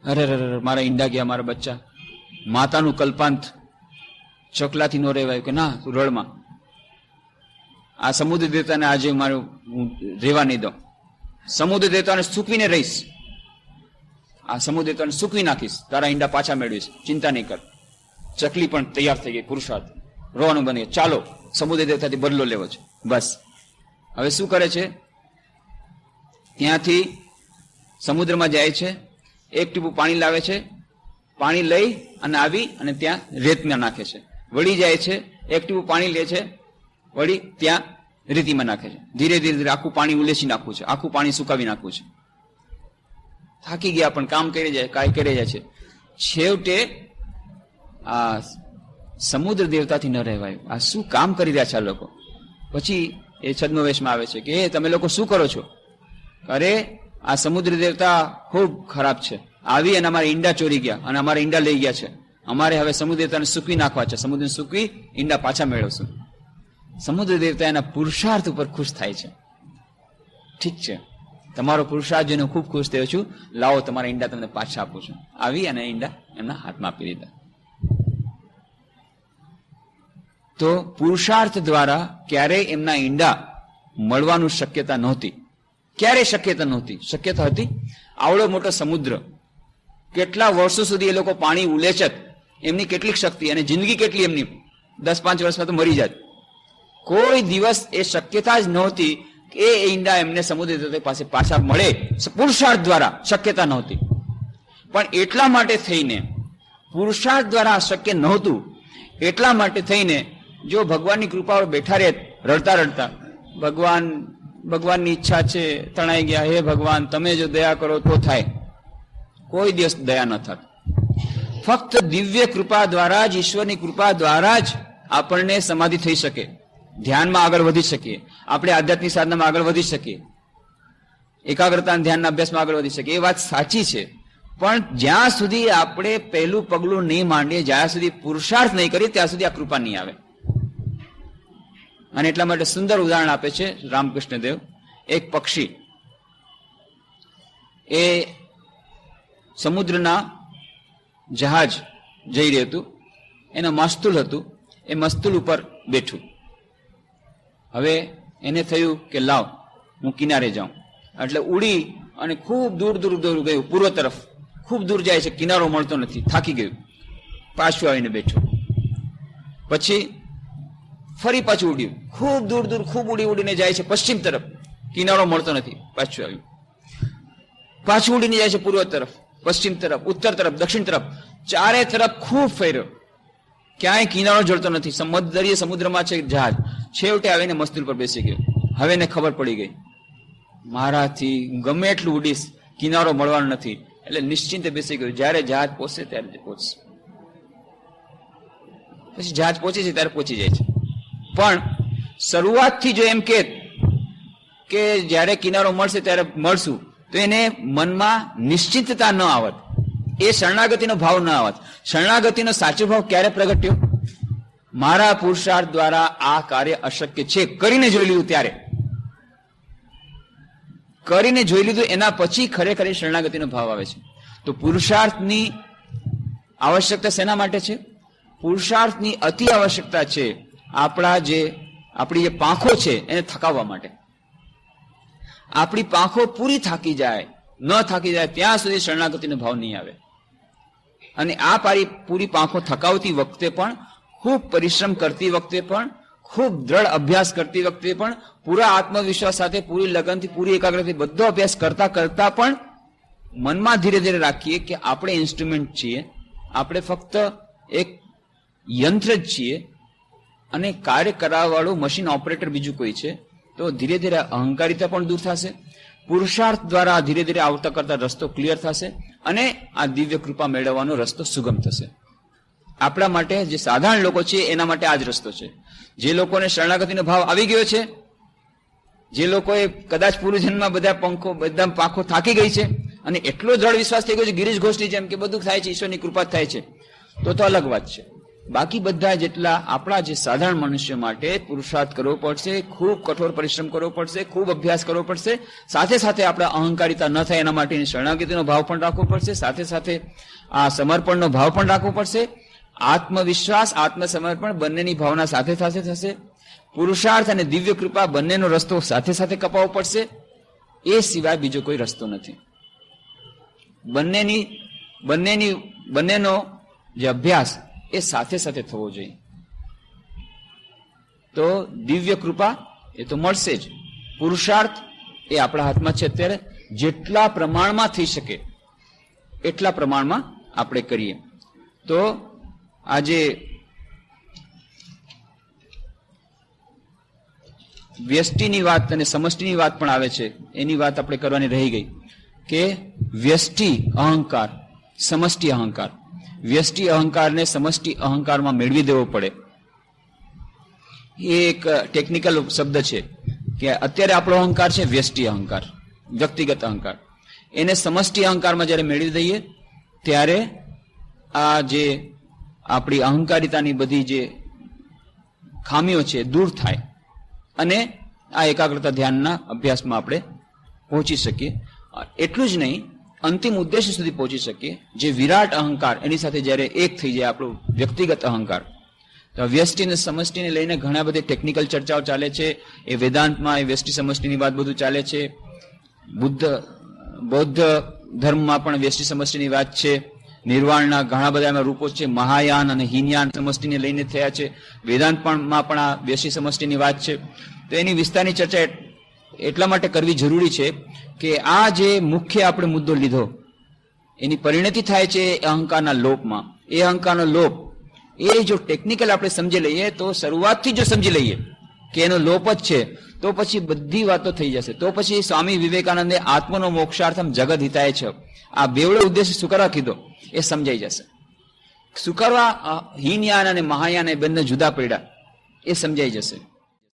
અરે મારા ઈંડા ગયા, મારા બચ્ચા. માતાનું કલ્પાંત ચકલાથી નો રહેવાયું કે ના, તું રડમાં. આ સમુદ્ર દેવતાને આજે મારું હું રહેવા નહીં દઉં. સમુદ્ર દેવતાને સૂકવીને રહીશ, આ સમુદ્ર દેવતાને સૂકવી નાખીશ, તારા ઈંડા પાછા મેળવીશ, ચિંતા નહીં કર. ચકલી પણ તૈયાર થઈ ગઈ, પુરુષાર્થ રોવાનું બની ગયો. ચાલો સમુદ્ર દેવતાથી બદલો લેવો છે. બસ હવે શું કરે છે, ત્યાંથી સમુદ્રમાં જાય છે, એક ટીપું પાણી લાવે છે, પાણી લઈ અને આવી અને ત્યાં રેતમાં નાખે છે. વળી જાય છે, એક ટીપું પાણી લે છે, વળી ત્યાં રેતીમાં નાખે છે. ધીરે ધીરે આખું પાણી ઉલેસી નાખવું છે, આખું પાણી સુકાવી નાખવું છે. થાકી ગયા પણ કામ કરી જાય છે. છેવટે આ સમુદ્ર દેવતાથી ન રહેવાયું. આ શું કામ કરી રહ્યા છે આ લોકો? પછી એ છદ્મવેશમાં આવે છે કે તમે લોકો શું કરો છો? અરે આ સમુદ્ર દેવતા ખૂબ ખરાબ છે, આવી અને અમારા ઈંડા ચોરી ગયા અને અમારા ઈંડા લઈ ગયા છે. અમારે હવે સમુદ્ર દેવતાને સૂકવી નાખવા છે, સમુદ્રને સૂકવી ઈંડા પાછા મેળવશું. સમુદ્ર દેવતા એના પુરુષાર્થ ઉપર ખુશ થાય છે. ઠીક છે, તમારો પુરુષાર્થ જોઈને હું ખૂબ ખુશ થયો છું, લાવો તમારા ઈંડા તમને પાછા આપું છું. આવી અને ઈંડા એમના હાથમાં આપી દીધા. તો પુરુષાર્થ દ્વારા ક્યારેય એમના ઈંડા મળવાનું શક્યતા નહોતી. ક્યારે શક્યતા નહોતી. શક્યતા હતી આવડો મોટો સમુદ્ર, કેટલા વર્ષો સુધી એ લોકો પાણી ઉલેચત, એમની કેટલીક શક્તિ અને જિંદગી કેટલી એમની, 10-5 વર્ષમાં તો મરી જાત. કોઈ દિવસ એ શક્યતા જ નહોતી કે એ ઈંડા એમને સમુદ્ર પાસે પાછા મળે. પુરુષાર્થ દ્વારા શક્યતા નહોતી. પણ એટલા માટે થઈને પુરુષાર્થ દ્વારા આ શક્ય નહોતું. એટલા માટે થઈને જો ભગવાનની કૃપા બેઠા રહે રડતા રડતા, ભગવાનની ઈચ્છા છે, તણાઈ ગયા, હે ભગવાન તમે જો દયા કરો તો થાય, કોઈ દિવસ દયા ન થાત. ફક્ત દિવ્ય કૃપા દ્વારા જ, ઈશ્વરની કૃપા દ્વારા જ આપણને સમાધિ થઈ શકે, ધ્યાનમાં આગળ વધી શકીએ, આપણે આધ્યાત્મિક સાધનામાં આગળ વધી શકીએ, એકાગ્રતા અને ધ્યાનના અભ્યાસમાં આગળ વધી શકીએ. એ વાત સાચી છે. પણ જ્યાં સુધી આપણે પહેલું પગલું નહીં માંડીએ, જ્યાં સુધી પુરુષાર્થ નહીં કરીએ, ત્યાં સુધી આ કૃપા નહીં આવે. અને એટલા માટે સુંદર ઉદાહરણ આપે છે રામકૃષ્ણ દેવ. એક પક્ષી એ સમુદ્રના જહાજ જઈ રહ્યું હતું, એનું મસ્તુલ હતું, એ મસ્તુલ ઉપર બેઠું. હવે એને થયું કે લાવ હું કિનારે જાઉં, એટલે ઉડી અને ખૂબ દૂર દૂર દૂર ગયું, પૂર્વ તરફ ખૂબ દૂર જાય છે, કિનારો મળતો નથી, થાકી ગયું, પાછું આવીને બેઠું. પછી ફરી પાછું ઉડ્યું, ખૂબ દૂર દૂર ખૂબ ઉડી ઉડીને જાય છે પશ્ચિમ તરફ, કિનારો મળતો નથી, પાછું આવ્યું. પાછું ઉડીને જાય છે પૂર્વ તરફ, પશ્ચિમ તરફ, ઉત્તર તરફ, દક્ષિણ તરફ, ચારે તરફ ખૂબ ફેર્યો, ક્યાંય કિનારો જળતો નથી. સમુદ્રમાં છે જહાજ. છેવટે આવીને મસ્તુલ પર બેસી ગયો. હવે એને ખબર પડી ગઈ, મારાથી ગમે એટલું ઉડીશ કિનારો મળવાનો નથી. એટલે નિશ્ચિંતે બેસી ગયો, જ્યારે જહાજ પહોંચશે ત્યારે પહોંચશે. પછી જહાજ પહોંચે છે ત્યારે પહોંચી જાય છે. પણ શરૂઆતથી જો એમ કે જ્યારે કિનારો મળશે ત્યારે મળશું, તો એને મનમાં નિશ્ચિતતા ન આવત, એ શરણાગતિનો ભાવ ન આવત. શરણાગતિનો સાચો ભાવ ક્યારે પ્રગટ્યો? મારા પુરુષાર્થ દ્વારા આ કાર્ય અશક્ય છે કરીને જોઈ લીધું ત્યારે. કરીને જોઈ લીધું એના પછી ખરેખર શરણાગતિનો ભાવ આવે છે. તો પુરુષાર્થની આવશ્યકતા શેના માટે છે? પુરુષાર્થની અતિ આવશ્યકતા છે આપણી જે પાંખો છે એને થકાવવા માટે. આપણી પાંખો પૂરી થાકી જાય, ન થાકી જાય ત્યાં સુધી શરણાગતિનો ભાવ નહીં આવે. અને આ પૂરી પાંખો થકાવતી વખતે પણ, ખૂબ પરિશ્રમ કરતી વખતે પણ, ખૂબ દ્રઢ અભ્યાસ કરતી વખતે પણ, પૂરા આત્મવિશ્વાસ સાથે, પૂરી લગનથી, પૂરી એકાગ્રતાથી બધો અભ્યાસ કરતા કરતા પણ મનમાં ધીરે ધીરે રાખીએ કે આપણે ઇન્સ્ટ્રુમેન્ટ છીએ, આપણે ફક્ત એક યંત્ર જ છીએ અને કાર્ય કરાવવાળું મશીન ઓપરેટર બીજું કોઈ છે. તો ધીરે ધીરે અહંકારિતા પણ દૂર થશે. પુરુષાર્થ દ્વારા ધીરે ધીરે આવતા કરતા રસ્તો ક્લિયર થશે અને આ દિવ્ય કૃપા મેળવવાનો રસ્તો સુગમ થશે. આપણા માટે, જે સાધારણ લોકો છે એના માટે આ જ રસ્તો છે. જે લોકોને શરણાગતિનો ભાવ આવી ગયો છે, જે લોકોએ કદાચ પૂર્વજન્મમાં બધા પાંખો થાકી ગઈ છે અને એટલો દ્રઢ વિશ્વાસ થઈ ગયો છે ગિરીશ ઘોષની જેમ કે બધું થાય છે ઈશ્વરની કૃપા થાય છે, તો અલગ વાત છે. બાકી બધા જેટલા આપણા જે સાધારણ મનુષ્ય માટે પુરુષાર્થ કરવો પડશે, ખૂબ કઠોર પરિશ્રમ કરવો પડશે, ખૂબ અભ્યાસ કરવો પડશે. સાથે સાથે આપણે અહંકારિતા ન થાય એના માટે શરણાગતિનો ભાવ પણ રાખવો પડશે. સાથે સાથે આ સમર્પણનો ભાવ પણ રાખવો પડશે. આત્મવિશ્વાસ, આત્મસમર્પણ બંનેની ભાવના સાથે સાથે થશે. પુરુષાર્થ અને દિવ્ય કૃપા બંનેનો રસ્તો સાથે સાથે કપાવવો પડશે. એ સિવાય બીજો કોઈ રસ્તો નથી. બંનેનો જે અભ્યાસ એ સાથે સાથે થવો જોઈએ. તો દિવ્ય કૃપા એ તો મળશે જ. પુરુષાર્થ એ આપણા હાથમાં છે. અત્યારે જેટલા પ્રમાણમાં થઈ શકે એટલા પ્રમાણમાં આપણે કરીએ. તો આજે વ્યષ્ટિની વાત અને સમષ્ટિની વાત પણ આવે છે. એની વાત આપણે કરવાની રહી ગઈ કે વ્યષ્ટિ અહંકાર, સમષ્ટિ અહંકાર. વ્યષ્ટિ અહંકારને સમષ્ટિ અહંકારમાં મેળવી દેવો પડે. એ એક ટેકનિકલ શબ્દ છે કે અત્યારે આપણો અહંકાર છે વ્યષ્ટિ અહંકાર, વ્યક્તિગત અહંકાર. એને સમષ્ટિ અહંકારમાં જ્યારે મેળવી દઈએ ત્યારે આ જે આપણી અહંકારિતાની બધી જે ખામીઓ છે દૂર થાય અને આ એકાગ્રતા ધ્યાનના અભ્યાસમાં આપણે પહોંચી શકીએ. એટલું જ નહીં, અંતિમ ઉદ્દેશ્ય સુધી પહોંચી શકીએ, જે વિરાટ અહંકાર, એની સાથે જ્યારે એક થઈ જાય આપણું વ્યક્તિગત અહંકાર. તો વ્યષ્ટિ અને સમષ્ટિને લઈને ઘણા બધી ટેકનિકલ ચર્ચાઓ ચાલે છે. એ વેદાંતમાં એ વ્યષ્ટિ સમષ્ટિની વાત બધું ચાલે છે. બૌદ્ધ ધર્મમાં પણ વ્યષ્ટિ સમષ્ટિની વાત છે. નિર્વાણના ઘણા બધા એમાં રૂપો છે. મહાયાન અને હીનયાન સમષ્ટિને લઈને થયા છે. વેદાંતમાં પણ આ વ્યષ્ટિ સમષ્ટિની વાત છે. તો એની વિસ્તારની ચર્ચા એટલા માટે કરવી જરૂરી છે કે આ જે મુખ્ય આપણે મુદ્દો લીધો એની પરિણતિ થાય છે અહંકારના લોપમાં. એ અહંકારનો લોપ એ જો ટેકનિકલ આપણે સમજી લઈએ તો શરૂઆતથી જો સમજી લઈએ કે એનો લોપ જ છે તો પછી બધી વાતો થઈ જશે. તો પછી સ્વામી વિવેકાનંદે આત્મનો મોક્ષાર્થમ જગત હિતાય છે આ બેવડો ઉદ્દેશ શું કરવા કીધો એ સમજાઈ જશે. શું કરવા હીનયાન અને મહાયાન એ બંને જુદા પડ્યા એ સમજાઈ જશે.